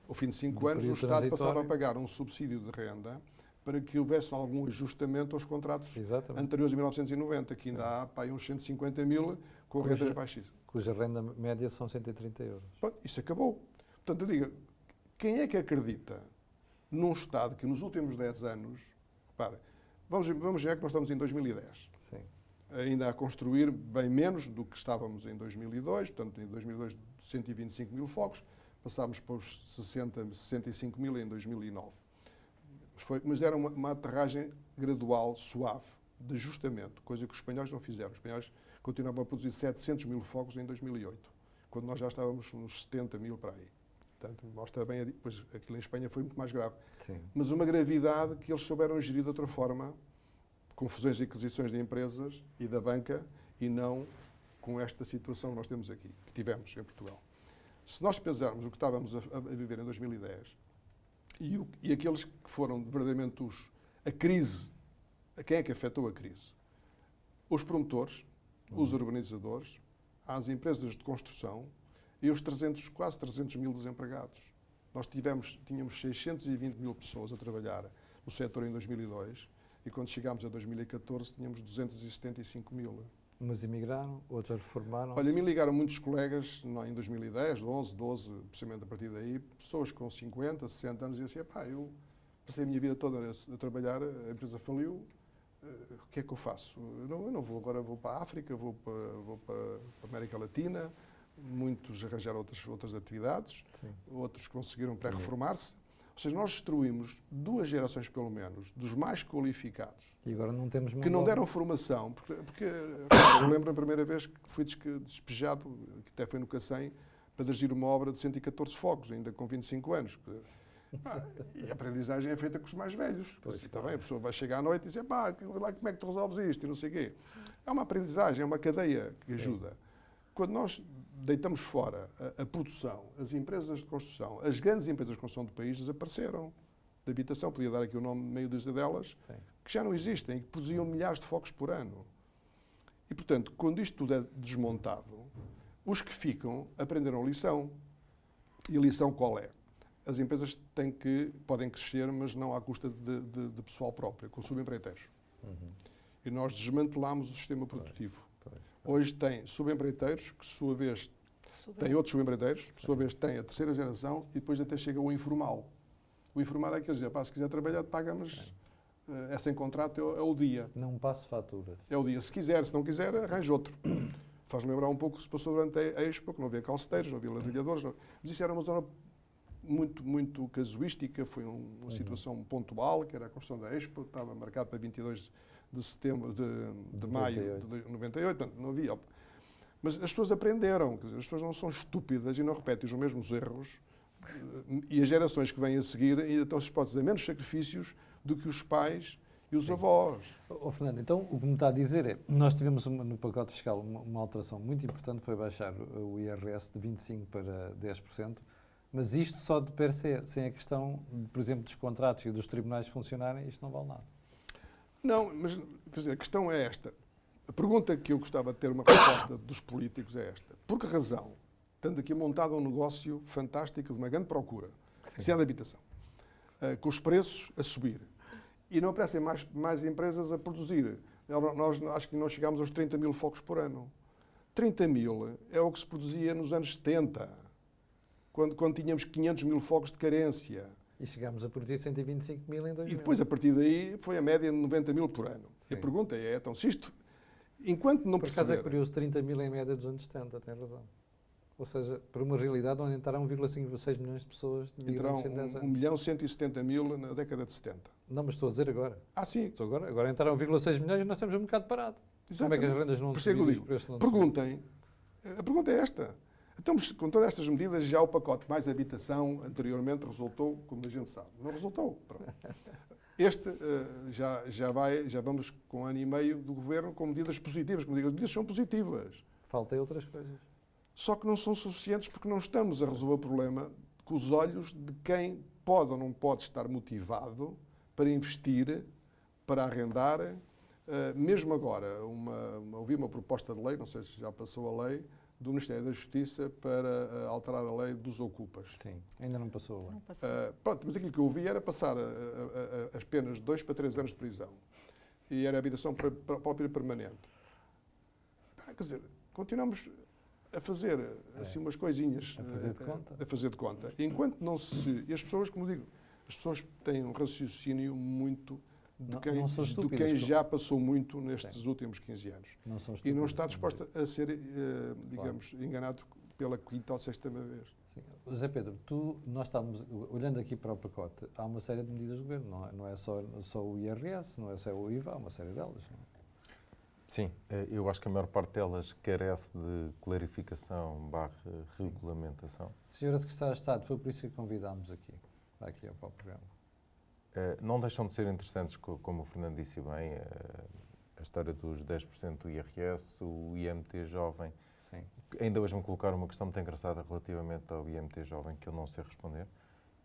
ao fim de 5 anos, o Estado passava a pagar um subsídio de renda para que houvesse algum ajustamento aos contratos anteriores a 1990, que ainda há uns 150 mil com rendas baixíssimas. Cuja renda média são 130 euros. Bom, isso acabou. Portanto, eu digo, quem é que acredita num Estado que nos últimos 10 anos, repara, vamos ver que nós estamos em 2010, ainda a construir bem menos do que estávamos em 2002, portanto, em 2002, 125 mil focos, passámos para os 65 mil em 2009. Mas era uma aterragem gradual, suave, de ajustamento, coisa que os espanhóis não fizeram. Os espanhóis continuavam a produzir 700 mil focos em 2008, quando nós já estávamos nos 70 mil para aí. Portanto, mostra bem, depois aquilo em Espanha foi muito mais grave. Mas uma gravidade que eles souberam gerir de outra forma, com fusões e aquisições de empresas e da banca, e não com esta situação que nós temos aqui, que tivemos em Portugal. Se nós pensarmos o que estávamos a viver em 2010 e aqueles que foram verdadeiramente a crise, a quem é que afetou a crise? Os promotores, os urbanizadores, as empresas de construção e os quase 300 mil desempregados. Nós tínhamos 620 mil pessoas a trabalhar no setor em 2002 e quando chegámos a 2014 tínhamos 275 mil. Umas emigraram, outras reformaram. Olha, me ligaram muitos colegas em 2010, 11, 12, precisamente a partir daí, pessoas com 50, 60 anos, e assim, pá, eu passei a minha vida toda a trabalhar, a empresa faliu, o que é que eu faço? Eu não vou, agora vou para a África, vou para a América Latina, muitos arranjaram outras atividades, outros conseguiram pré-reformar-se. Ou seja, nós destruímos 2 gerações, pelo menos, dos mais qualificados. E agora não temos que não deram formação. Porque eu lembro a primeira vez que fui despejado, que até foi no Cacém, para dirigir uma obra de 114 focos, ainda com 25 anos. E a aprendizagem é feita com os mais velhos. Está bem, a pessoa vai chegar à noite e dizer, pá, como é que tu resolves isto? E não sei o quê. É uma aprendizagem, é uma cadeia que ajuda. Quando nós deitamos fora a produção, as empresas de construção, as grandes empresas de construção do país desapareceram. De habitação, podia dar aqui o nome de meio dúzia delas, que já não existem e que produziam milhares de focos por ano. E, portanto, quando isto tudo é desmontado, os que ficam aprenderam a lição. E a lição qual é? As empresas podem crescer, mas não à custa de pessoal próprio, com subempreiteiros. E nós desmantelámos o sistema produtivo. Hoje tem subempreiteiros, que, por sua vez, têm outros subempreiteiros, por sua vez, têm a terceira geração e depois até chega o informal. O informal é aquele que diz, se quiser trabalhar, paga-mas, é sem contrato, é o dia. Não passo faturas. É o dia. Se quiser, se não quiser, arranja outro. Faz-me lembrar um pouco o que se passou durante a Expo, que não havia calceteiros, não havia ladrilhadores, mas isso era uma zona muito casuística, foi uma situação pontual, que era a construção da Expo, estava marcado para 22 de setembro de maio de 98, portanto, não havia. Mas as pessoas aprenderam, quer dizer, as pessoas não são estúpidas e não repetem os mesmos erros, e as gerações que vêm a seguir ainda estão expostas a menos sacrifícios do que os pais e os avós. Fernando, então o que me está a dizer é, nós tivemos no pacote fiscal uma alteração muito importante, foi baixar o IRS de 25% para 10%, mas isto só de per se, sem a questão, por exemplo, dos contratos e dos tribunais funcionarem, isto não vale nada. Não, mas quer dizer, a questão é esta. A pergunta que eu gostava de ter uma resposta dos políticos é esta. Por que razão, tendo aqui montado um negócio fantástico de uma grande procura, que é de habitação, com os preços a subir, e não aparecem mais empresas a produzir? Nós acho que não chegámos aos 30 mil focos por ano. 30 mil é o que se produzia nos anos 70, quando tínhamos 500 mil focos de carência. E chegámos a produzir 125 mil em 2000. E depois, a partir daí, foi a média de 90 mil por ano. Sim. E a pergunta é, então, se isto, enquanto não Por acaso perceber... é curioso, 30 mil em média dos anos 70, tem razão. Ou seja, para uma realidade onde entraram 1,56 milhões de pessoas de Entraram migrantes em 10 anos. 1.170.000 na década de 70. Não, mas estou a dizer agora. Sim. Agora entraram 1,6 milhões e nós temos um bocado parado. Como é que as rendas não subiram? Perguntem. A pergunta é esta. Então, com todas estas medidas, já o pacote mais habitação anteriormente resultou, como a gente sabe. Não resultou. Pronto. Este já vamos com 1 ano e meio do governo com medidas positivas. Como digo, as medidas são positivas. Faltam outras coisas. Só que não são suficientes porque não estamos a resolver o problema com os olhos de quem pode ou não pode estar motivado para investir, para arrendar. Mesmo agora, ouvi uma proposta de lei, não sei se já passou a lei, do Ministério da Justiça para alterar a lei dos ocupas. Sim, ainda não passou a lei. Não passou. Pronto, mas aquilo que eu ouvi era passar as penas de 2 para 3 anos de prisão. E era habitação própria permanente. Quer dizer, continuamos a fazer assim umas coisinhas. A fazer de conta. A fazer de conta. Enquanto não se... E as pessoas, como digo, as pessoas têm um raciocínio muito de quem já passou muito nestes últimos 15 anos. E não está disposta a ser, digamos, enganado pela quinta ou sexta vez. Sim. José Pedro, nós estamos, olhando aqui para o pacote, há uma série de medidas do governo, não é só o IRS, não é só o IVA, há uma série delas. Não é? Sim, eu acho que a maior parte delas carece de clarificação/regulamentação. Senhora Secretária de Estado, foi por isso que convidámos aqui para o programa. Não deixam de ser interessantes, como o Fernando disse bem, a história dos 10% do IRS, o IMT jovem. Sim. Ainda hoje me colocaram uma questão muito engraçada relativamente ao IMT jovem, que eu não sei responder.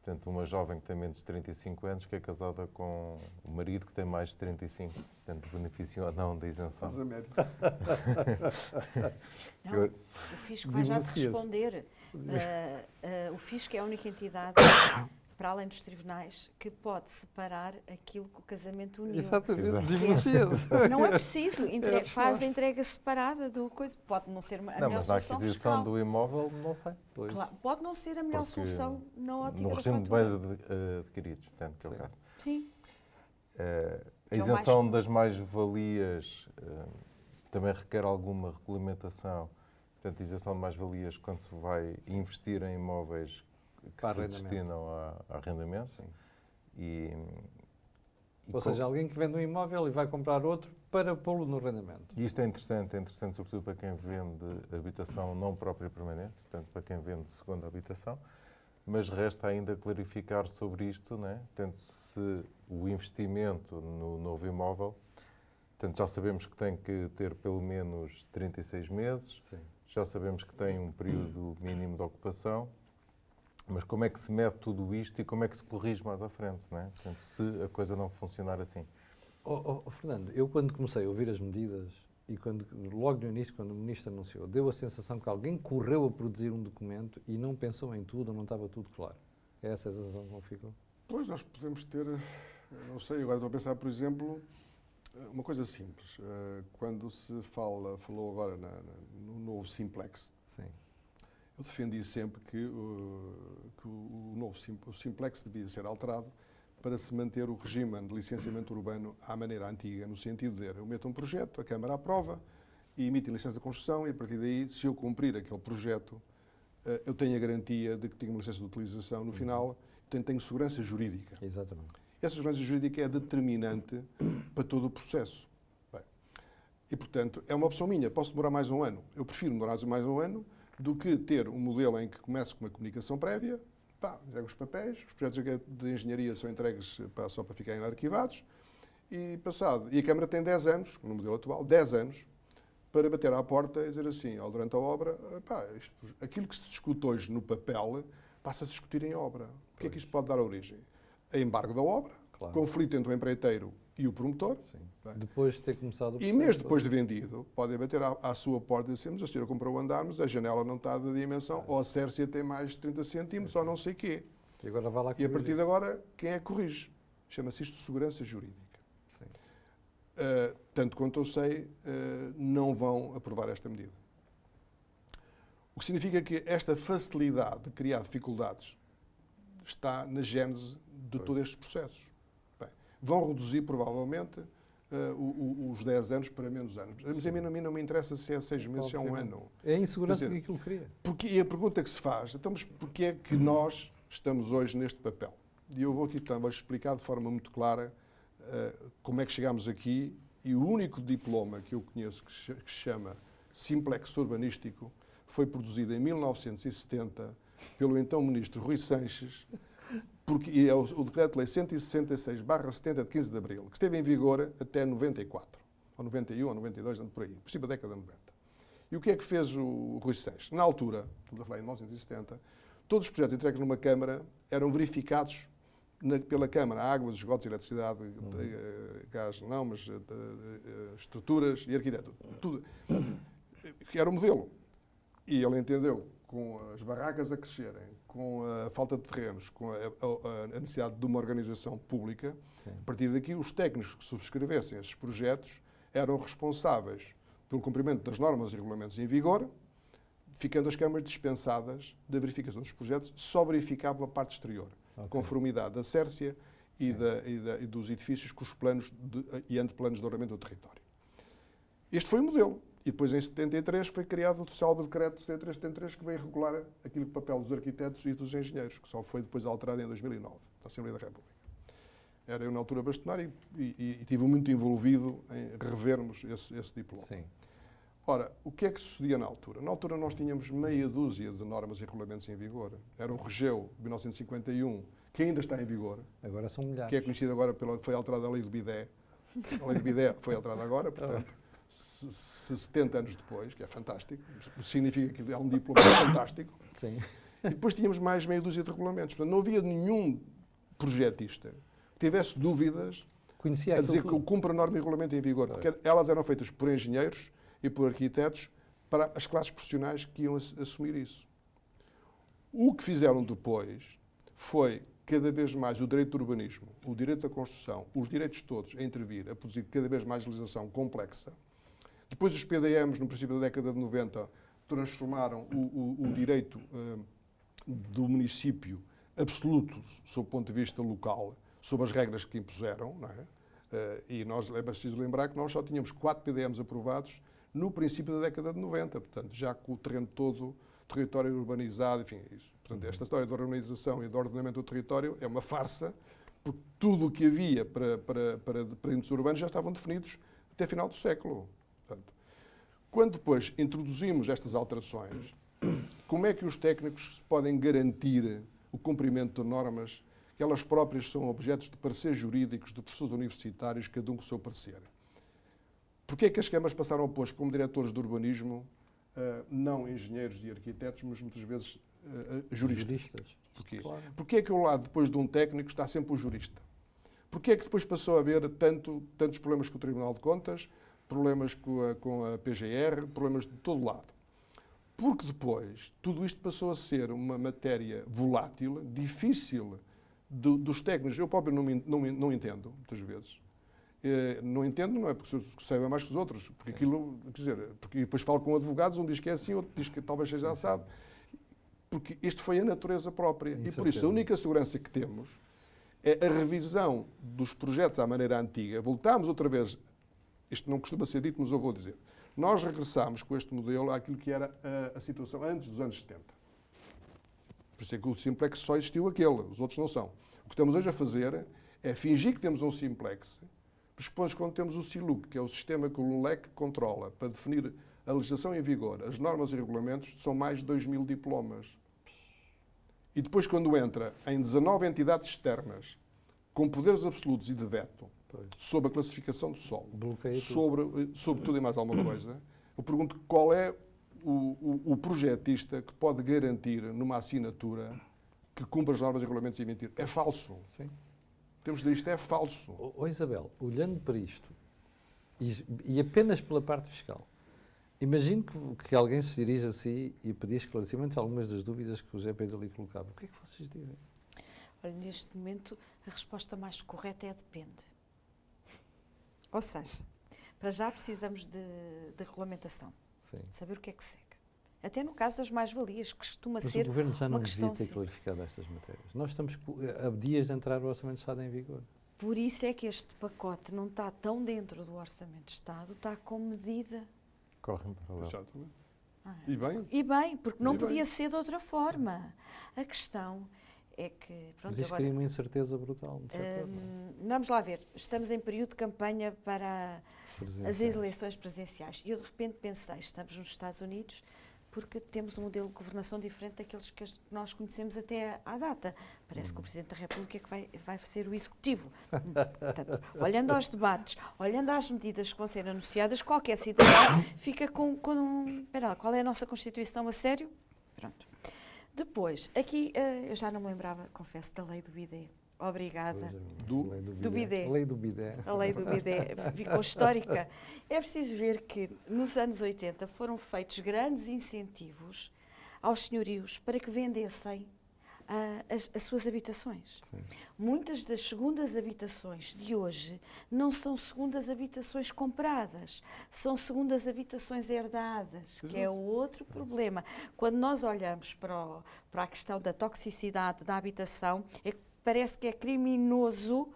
Portanto, uma jovem que tem menos de 35 anos, que é casada com o marido que tem mais de 35. Portanto, beneficiam ou não da isenção. Faz a média. Não, o Fisco vai já te responder. O Fisco é a única entidade, para além dos tribunais, que pode separar aquilo que o casamento uniu. Exatamente, divorcia-se. Não é preciso, faz a entrega separada do coisa. Pode não ser a melhor mas solução na aquisição fiscal. do imóvel, não sei. Claro, pode não ser a melhor solução na ótica no da regime de fatura. bens adquiridos, portanto, que é o caso. Sim. A isenção das mais-valias também requer alguma regulamentação. Portanto, a isenção de mais-valias quando se vai investir em imóveis que se destinam a arrendamento. Ou seja, alguém que vende um imóvel e vai comprar outro para pô-lo no arrendamento. E isto é interessante sobretudo para quem vende habitação não própria permanente, portanto, para quem vende segunda habitação, mas resta ainda clarificar sobre isto, né? Portanto, se o investimento no novo imóvel, portanto, já sabemos que tem que ter pelo menos 36 meses, Sim. Já sabemos que tem um período mínimo de ocupação, mas como é que se mede tudo isto e como é que se corrige mais à frente, né? Portanto, se a coisa não funcionar assim. Fernando, eu quando comecei a ouvir as medidas e logo no início, quando o Ministro anunciou, deu a sensação que alguém correu a produzir um documento e não pensou em tudo, não estava tudo claro. É essa a sensação que ficou? Pois, nós podemos ter, não sei, agora estou a pensar, por exemplo, uma coisa simples. Quando se falou agora no novo Simplex, Sim. eu defendi sempre que o Simplex devia ser alterado para se manter o regime de licenciamento urbano à maneira antiga, no sentido de eu meto um projeto, a Câmara aprova e emitem licença de construção e, a partir daí, se eu cumprir aquele projeto, eu tenho a garantia de que tenho uma licença de utilização no final, portanto, tenho segurança jurídica. Exatamente. Essa segurança jurídica é determinante para todo o processo. Bem, e, portanto, é uma opção minha. Posso demorar mais um ano. Eu prefiro demorar mais um ano do que ter um modelo em que começo com uma comunicação prévia, entrego os papéis, os projetos de engenharia são entregues só para ficarem arquivados, e a Câmara tem 10 anos, no modelo atual, 10 anos, para bater à porta e dizer assim, durante a obra, aquilo que se discute hoje no papel passa a se discutir em obra. O que é que isto pode dar origem? A embargo da obra, Claro. conflito entre o empreiteiro e o promotor. Sim. Depois de ter começado o E processo, mesmo depois de vendido, podem bater à sua porta e dizer, mas a senhora comprou o andar, mas a janela não está da dimensão, ou a Sércia tem mais de 30 centímetros, ou não sei o quê. E agora vai lá E a corrigir. partir de agora, quem é que corrige? Chama-se isto de segurança jurídica. Sim. Tanto quanto eu sei, não vão aprovar esta medida. O que significa que esta facilidade de criar dificuldades está na gênese de todos estes processos. Bem, vão reduzir, provavelmente, os 10 anos para menos anos. Mas a mim não me interessa se é 6 meses, se é um ano. É a insegurança Quer dizer, que aquilo cria. E a pergunta que se faz, então, mas porquê é que nós estamos hoje neste papel? E eu vou aqui também explicar de forma muito clara como é que chegámos aqui, e o único diploma que eu conheço que se chama Simplex Urbanístico foi produzido em 1970 pelo então ministro Rui Sanches, e é o Decreto-Lei 166/70 de 15 de Abril, que esteve em vigor até 94, ou 91, ou 92, por aí, princípio da década de 90. E o que é que fez o Rui Sanches? Na altura, estamos a falar em 1970, todos os projetos entregues numa Câmara eram verificados pela Câmara, águas, esgotos, eletricidade, gás, não, mas estruturas e arquitetura. Tudo. Que era o modelo. E ele entendeu, com as barracas a crescerem, com a falta de terrenos, com a necessidade de uma organização pública, Sim. a partir daqui os técnicos que subscrevessem esses projetos eram responsáveis pelo cumprimento das normas e regulamentos em vigor, ficando as câmaras dispensadas da verificação dos projetos, só verificavam a parte exterior, conformidade da Sércia e dos edifícios com os planos e anteplanos de ordenamento do território. Este foi o modelo. E depois, em 73, foi criado o célebre decreto 73 que veio regular aquilo que o papel dos arquitetos e dos engenheiros, que só foi depois alterado em 2009, na Assembleia da República. Era eu, na altura, bastonário e estive muito envolvido em revermos esse diploma. Sim. Ora, o que é que sucedia na altura? Na altura nós tínhamos meia dúzia de normas e regulamentos em vigor. Era o Regeu de 1951, que ainda está em vigor, Agora são milhares. que é conhecido agora foi alterada a Lei do Bidé. A Lei do Bidé foi alterada agora, portanto, 70 anos depois, que é fantástico, significa que é um diploma fantástico. Sim. E depois tínhamos mais meia dúzia de regulamentos. Portanto, não havia nenhum projetista que tivesse dúvidas Conhecia a dizer aquilo que cumpre a norma e regulamento em vigor, porque elas eram feitas por engenheiros e por arquitetos para as classes profissionais que iam assumir isso. O que fizeram depois foi cada vez mais o direito do urbanismo, o direito da construção, os direitos todos a intervir, a produzir cada vez mais legislação complexa. Depois os PDMs, no princípio da década de 90, transformaram o direito do município absoluto, sob o ponto de vista local, sob as regras que impuseram, não é? E nós, é preciso lembrar que nós só tínhamos 4 PDMs aprovados no princípio da década de 90, portanto, já com o terreno todo, território urbanizado, enfim, isso. Portanto, esta história da urbanização e do ordenamento do território é uma farsa, porque tudo o que havia para índices urbanos já estavam definidos até final do século. Portanto, quando depois introduzimos estas alterações, como é que os técnicos podem garantir o cumprimento de normas que elas próprias são objetos de pareceres jurídicos de professores universitários, cada um com o seu parecer? Porquê é que as câmaras passaram a pôr como diretores de urbanismo não engenheiros e arquitetos, mas muitas vezes juristas? Porquê? Claro. Porquê é que ao lado, depois de um técnico, está sempre o jurista? Porquê é que depois passou a haver tantos problemas com o Tribunal de Contas, problemas com a PGR, problemas de todo lado? Porque depois tudo isto passou a ser uma matéria volátil, difícil dos técnicos. Eu próprio não entendo, muitas vezes. Não entendo, não é porque saiba mais que os outros, porque aquilo, quer dizer, porque depois falo com advogados, um diz que é assim, outro diz que talvez seja assado, porque isto foi a natureza própria. E por isso a única segurança que temos é a revisão dos projetos à maneira antiga. Voltámos outra vez, isto não costuma ser dito, mas eu vou dizer, Nós regressámos com este modelo àquilo que era a situação antes dos anos 70. Por isso é que o simplex só existiu aquele, os outros não são. O que estamos hoje a fazer é fingir que temos um simplex, porque depois, quando temos o SILUC, que é o sistema que o LEC controla para definir a legislação em vigor, as normas e regulamentos, são mais de 2.000 diplomas. E depois, quando entra em 19 entidades externas, com poderes absolutos e de veto, sobre a classificação do solo, sobre tudo e mais alguma coisa, eu pergunto qual é o projetista que pode garantir numa assinatura que cumpra as normas e regulamentos e emitir. É falso. Sim. Temos de dizer isto é falso. Isabel, olhando para isto, e apenas pela parte fiscal, imagino que alguém se dirige a si e pedir esclarecimento a algumas das dúvidas que o Zé Pedro ali colocava. O que é que vocês dizem? Olha, neste momento, a resposta mais correta é depende. Ou seja, para já precisamos de regulamentação, Sim. de saber o que é que segue. Até no caso das mais-valias, que costuma Mas ser o Governo já não uma devia questão ter clarificado estas matérias. Nós estamos a dias de entrar o Orçamento de Estado em vigor. Por isso é que este pacote não está tão dentro do Orçamento de Estado, está com medida. Corre em paralelo. Exatamente. E bem? E bem, porque não E bem. podia ser de outra forma. A questão é que... Pronto, Mas isto agora, cria uma incerteza brutal no setor. vamos lá ver, estamos em período de campanha para as Presidenciais. eleições presidenciais. E eu de repente pensei, estamos nos Estados Unidos porque temos um modelo de governação diferente daqueles que nós conhecemos até à data. Parece que o Presidente da República é que vai ser o Executivo. Portanto, olhando aos debates, olhando às medidas que vão ser anunciadas, qualquer cidadão fica com espera lá, qual é a nossa Constituição a sério? Pronto. Depois, aqui, eu já não me lembrava, confesso, da lei do BIDE. Obrigada. Do bidé. A lei do bidé. A lei do BIDE ficou histórica. É preciso ver que nos anos 80 foram feitos grandes incentivos aos senhorios para que vendessem as suas habitações. Sim. Muitas das segundas habitações de hoje não são segundas habitações compradas, são segundas habitações herdadas, que é o outro problema. Quando nós olhamos para a questão da toxicidade da habitação, parece que é criminoso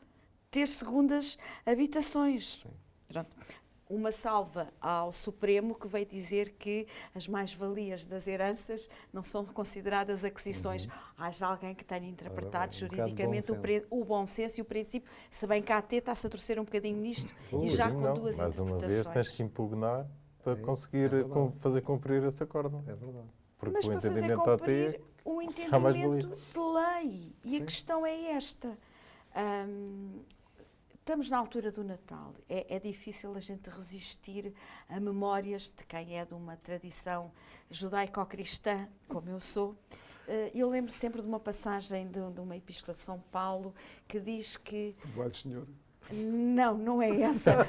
ter segundas habitações. Pronto. Uma salva ao Supremo que veio dizer que as mais-valias das heranças não são consideradas aquisições. Haja alguém que tenha interpretado juridicamente o bom senso e o princípio, se bem que a AT está-se a torcer um bocadinho nisto e já com duas mais uma interpretações. vez tens que impugnar para conseguir fazer cumprir esse acordo. É verdade. Porque Mas o para fazer entendimento da AT cumprir o há mais entendimento de lei. E a questão é esta. Estamos na altura do Natal. É difícil a gente resistir a memórias de quem é de uma tradição judaico-cristã, como eu sou. Eu lembro sempre de uma passagem de uma epístola de São Paulo que diz que... Perdoai, Senhor. Não é essa,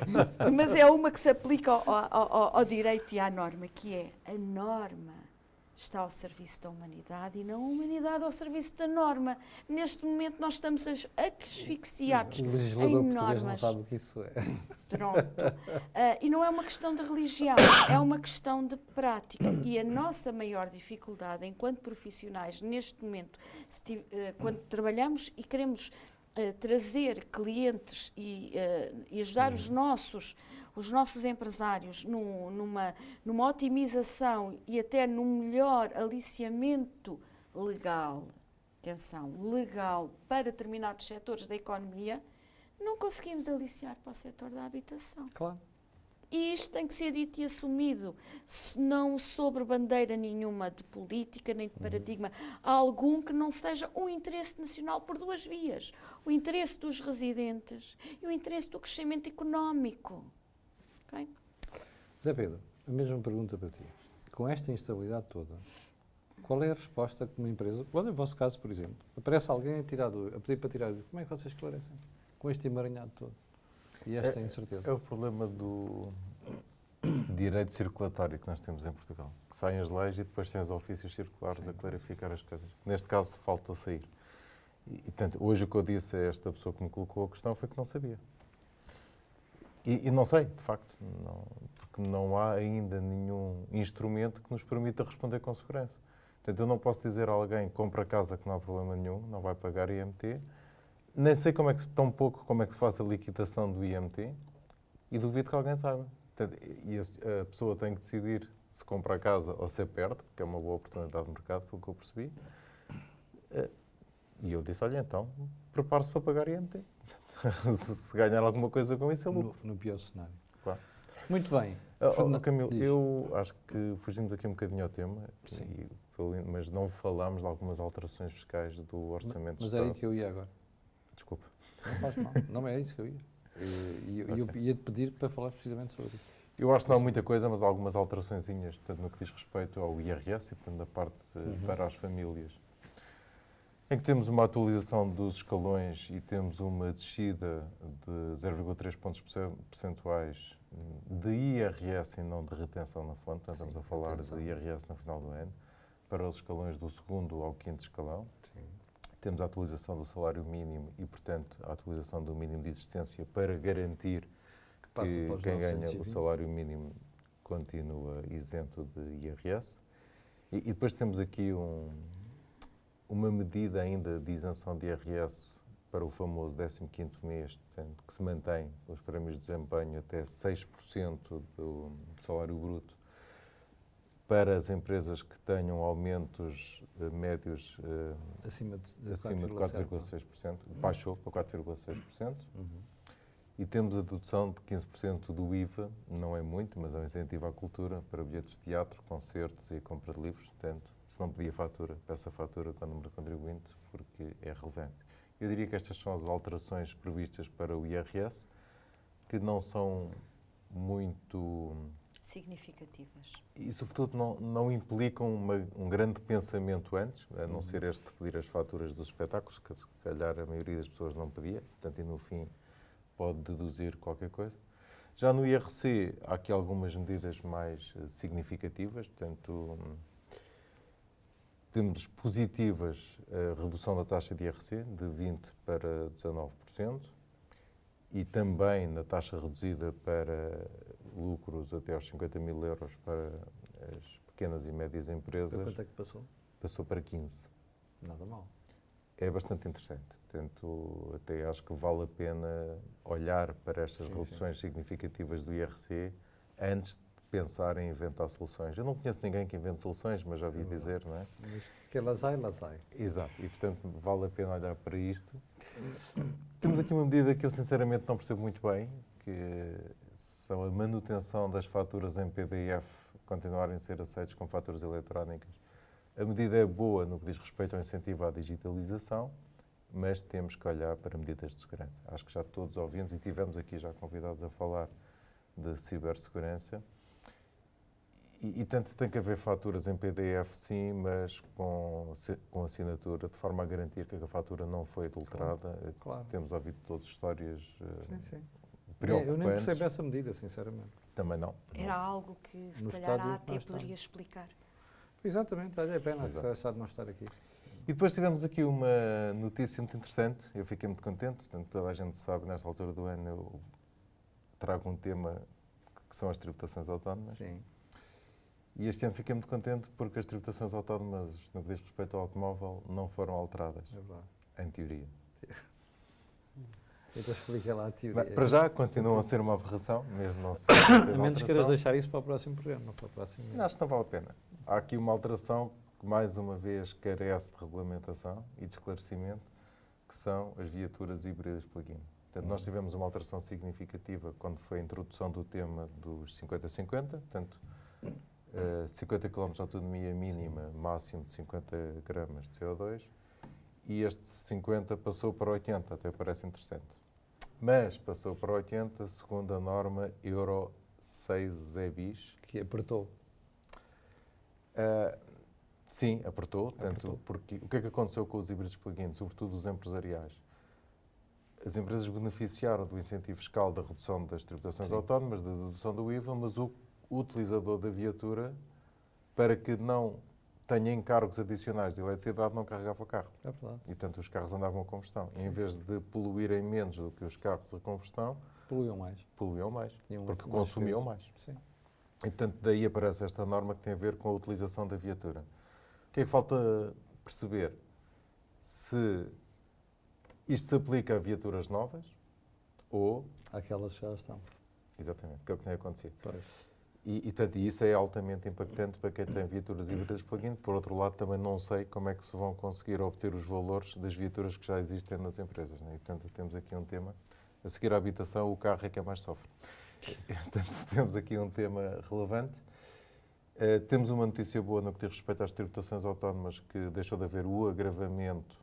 mas é uma que se aplica ao direito e à norma, que é a norma está ao serviço da humanidade e não a humanidade ao serviço da norma. Neste momento nós estamos asfixiados O legislador em português não normas. sabe o que isso é. Pronto. E não é uma questão de religião, é uma questão de prática. E a nossa maior dificuldade enquanto profissionais, neste momento, quando trabalhamos e queremos trazer clientes e ajudar os nossos empresários numa otimização e até num melhor aliciamento legal, atenção, legal para determinados setores da economia, não conseguimos aliciar para o setor da habitação. Claro. E isto tem que ser dito e assumido, não sobre bandeira nenhuma de política, nem de paradigma, algum que não seja um interesse nacional por duas vias. O interesse dos residentes e o interesse do crescimento económico. Okay? Zé Pedro, a mesma pergunta para ti. Com esta instabilidade toda, qual é a resposta que uma empresa, no vosso caso, por exemplo, aparece alguém a pedir para tirar dúvida, como é que vocês esclarecem com este emaranhado todo? E esta incerteza. É o problema do direito circulatório que nós temos em Portugal. Que saem as leis e depois têm os ofícios circulares a clarificar as coisas. Neste caso, falta sair. E, portanto, hoje o que eu disse a esta pessoa que me colocou a questão foi que não sabia. E não sei, de facto, porque não há ainda nenhum instrumento que nos permita responder com segurança. Portanto, eu não posso dizer a alguém que compra casa que não há problema nenhum, não vai pagar IMT. Nem sei tão pouco como é que se faz a liquidação do IMT e duvido que alguém saiba. Portanto, e a pessoa tem que decidir se compra a casa ou se a perde, que é uma boa oportunidade de mercado, pelo que eu percebi. E eu disse, olha, então, prepare-se para pagar IMT. Se ganhar alguma coisa com isso, é lucro. No pior cenário. Claro. Muito bem. Camilo, Diz. eu acho que fugimos aqui um bocadinho ao tema, Sim. mas não falámos de algumas alterações fiscais do Orçamento de Mas Estado. era aí que eu ia agora. Desculpa. Não faz mal. Não é isso que eu ia. E eu ia-te pedir para falar precisamente sobre isso. Eu acho que não há muita coisa, mas há algumas alteraçõezinhas, portanto, no que diz respeito ao IRS e, portanto, da parte para as famílias. Em que temos uma atualização dos escalões e temos uma descida de 0,3 pontos percentuais de IRS e não de retenção na fonte. Portanto, estamos a falar de IRS no final do ano, para os escalões do 2º ao 5º escalão. Sim. Temos a atualização do salário mínimo e, portanto, a atualização do mínimo de existência para garantir que quem ganha o salário mínimo continua isento de IRS. E depois temos aqui uma medida ainda de isenção de IRS para o famoso 15º mês, portanto, que se mantém os prémios de desempenho até 6% do salário bruto para as empresas que tenham aumentos médios Acima de acima de 4,6%, baixou para 4,6%. E temos a dedução de 15% do IVA, não é muito, mas é um incentivo à cultura para bilhetes de teatro, concertos e compra de livros. Portanto, se não pedia fatura, peça fatura com o número de contribuinte, porque é relevante. Eu diria que estas são as alterações previstas para o IRS, que não são muito significativas. E, sobretudo, não implicam um grande pensamento antes, a não ser este de pedir as faturas dos espetáculos, que se calhar a maioria das pessoas não pedia, portanto, e no fim pode deduzir qualquer coisa. Já no IRC, há aqui algumas medidas mais significativas, portanto, temos positivas a redução da taxa de IRC de 20% para 19% e também na taxa reduzida para lucros até aos 50 mil euros para as pequenas e médias empresas. Para quanto é que passou? Passou para 15%. Nada mal. É bastante interessante. Portanto, até acho que vale a pena olhar para estas reduções significativas do IRC antes de pensar em inventar soluções. Eu não conheço ninguém que invente soluções, mas já ouvi dizer, não é? Mas que las hay. Exato. E, portanto, vale a pena olhar para isto. Temos aqui uma medida que eu, sinceramente, não percebo muito bem, que são a manutenção das faturas em PDF continuarem a ser aceitas como faturas eletrónicas. A medida é boa no que diz respeito ao incentivo à digitalização, mas temos que olhar para medidas de segurança. Acho que já todos ouvimos e tivemos aqui já convidados a falar de cibersegurança. E portanto, tem que haver faturas em PDF, sim, mas com assinatura, de forma a garantir que a fatura não foi adulterada. Claro. Temos ouvido todas histórias preocupantes. Eu nem percebo essa medida, sinceramente. Também não. Era algo que, se No calhar, a estádio, AT poderia explicar. Exatamente, olha, é pena só de não estar aqui. E depois tivemos aqui uma notícia muito interessante, eu fiquei muito contente, portanto toda a gente sabe, nesta altura do ano eu trago um tema que são as tributações autónomas. Sim. E este ano fiquei muito contente porque as tributações autónomas, no que diz respeito ao automóvel, não foram alteradas, É verdade. em teoria. Então explica lá a teoria. Para já continuam a ser uma aberração, mesmo não ser. A menos queiras deixar isso para o próximo programa, para o próximo mês. Não, acho que não vale a pena. Há aqui uma alteração que, mais uma vez, carece de regulamentação e de esclarecimento, que são as viaturas híbridas plug-in. Portanto, nós tivemos uma alteração significativa quando foi a introdução do tema dos 50-50, portanto, 50 km de autonomia mínima, máximo de 50 gramas de CO2, e este 50 passou para 80, até parece interessante. Mas passou para 80 segundo a norma Euro 6 EBIS. Que apertou. Sim, apertou. Tanto porque o que é que aconteceu com os híbridos plug-in, sobretudo os empresariais? As empresas beneficiaram do incentivo fiscal da redução das tributações autónomas, da dedução do IVA, mas o utilizador da viatura, para que não tenha encargos adicionais de eletricidade, não carregava o carro. É verdade. E, portanto, os carros andavam a combustão. E, em vez de poluírem menos do que os carros a combustão, Poluíam mais. poluíam mais, Tinham porque mais consumiam peso. mais. Sim. E, portanto, daí aparece esta norma que tem a ver com a utilização da viatura. O que é que falta perceber? Se isto se aplica a viaturas novas ou... Aquelas que já estão. Exatamente, que é o que tem acontecido. Pois. Portanto, isso é altamente impactante para quem tem viaturas híbridas plug-in. Por outro lado, também não sei como é que se vão conseguir obter os valores das viaturas que já existem nas empresas. Né? E, portanto, temos aqui um tema. A seguir à habitação, o carro é que é mais sofre. Portanto, temos aqui um tema relevante. Temos uma notícia boa no que diz respeito às tributações autónomas, que deixou de haver o agravamento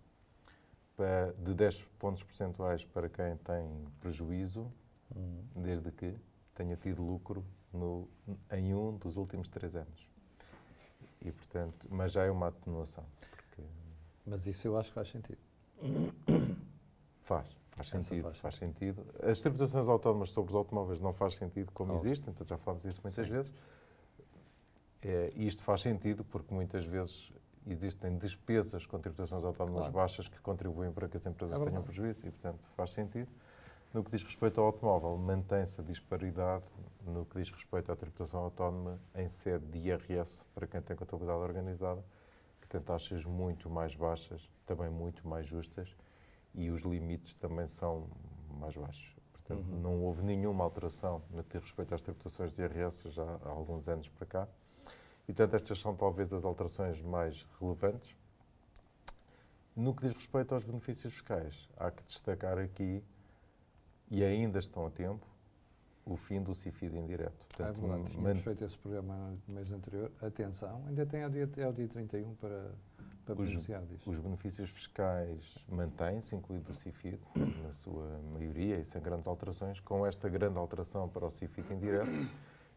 de 10 pontos percentuais para quem tem prejuízo, desde que tenha tido lucro em um dos últimos 3 anos. E, portanto, mas já é uma atenuação. Mas isso eu acho que faz sentido. Faz sentido. As tributações autónomas sobre os automóveis não faz sentido como existem, então já falámos disso muitas vezes. Isto faz sentido porque muitas vezes existem despesas com tributações autónomas baixas que contribuem para que as empresas tenham prejuízo e, portanto, faz sentido. No que diz respeito ao automóvel, mantém-se a disparidade no que diz respeito à tributação autónoma em sede de IRS para quem tem contabilidade organizada, que tem taxas muito mais baixas, também muito mais justas, e os limites também são mais baixos. Portanto, não houve nenhuma alteração no que diz respeito às tributações de IRS já há alguns anos para cá. E, portanto, estas são talvez as alterações mais relevantes. No que diz respeito aos benefícios fiscais, há que destacar aqui, e ainda estão a tempo, o fim do CIFID indireto. Portanto, é verdade, tínhamos feito esse programa no mês anterior. Atenção, ainda tem ao dia 31 para beneficiar disto. Os benefícios fiscais mantêm-se, incluído o CIFID, na sua maioria, e sem grandes alterações, com esta grande alteração para o CIFID indireto,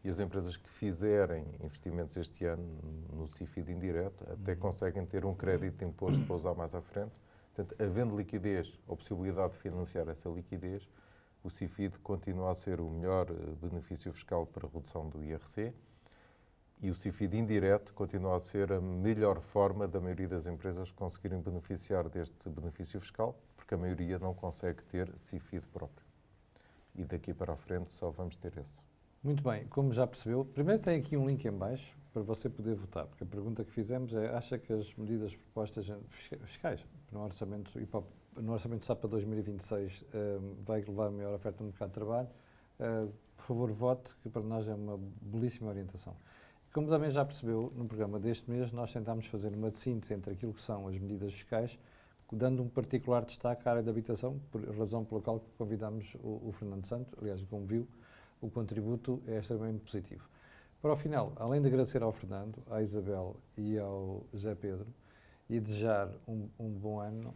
e as empresas que fizerem investimentos este ano no CIFID indireto até conseguem ter um crédito de imposto para usar mais à frente. Portanto, havendo liquidez, ou possibilidade de financiar essa liquidez, o CIFID continua a ser o melhor benefício fiscal para a redução do IRC e o CIFID indireto continua a ser a melhor forma da maioria das empresas conseguirem beneficiar deste benefício fiscal, porque a maioria não consegue ter CIFID próprio. E daqui para a frente só vamos ter esse. Muito bem, como já percebeu, primeiro tem aqui um link em baixo para você poder votar, porque a pergunta que fizemos é, acha que as medidas propostas fiscais no Orçamento de Estado para 2026 vai levar maior oferta no mercado de trabalho? Por favor, vote, que para nós é uma belíssima orientação. Como também já percebeu, no programa deste mês nós tentámos fazer uma síntese entre aquilo que são as medidas fiscais, dando um particular destaque à área da habitação, por razão pela qual convidámos o Fernando Santos, aliás, como viu, o contributo é extremamente positivo. Para o final, além de agradecer ao Fernando, à Isabel e ao Zé Pedro e desejar um bom ano,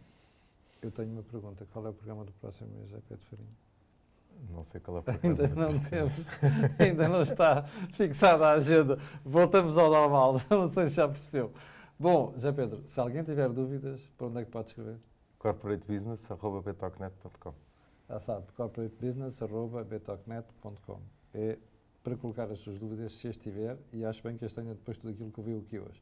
eu tenho uma pergunta. Qual é o programa do próximo mês, Zé Pedro Farinha? Não sei qual é o programa. Ainda não temos, ainda não está fixada a agenda. Voltamos ao normal, não sei se já percebeu. Bom, Zé Pedro, se alguém tiver dúvidas, para onde é que pode escrever? corporatebusiness@betocnet.com. Já sabe, corporatebusiness@betocnet.com. É para colocar as suas dúvidas, se as tiver, e acho bem que as tenha depois de tudo aquilo que ouviu aqui hoje.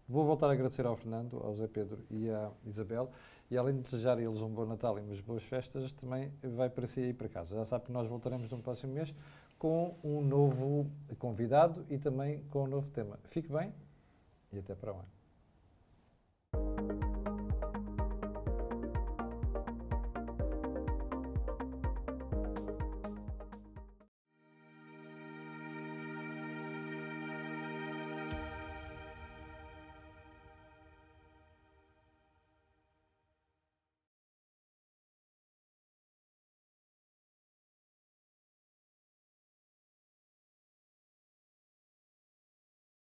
Vou voltar a agradecer ao Fernando, ao Zé Pedro e à Isabel, e além de desejar a eles um bom Natal e umas boas festas, também vai para si e para casa. Já sabe que nós voltaremos no próximo mês com um novo convidado e também com um novo tema. Fique bem e até para o ano.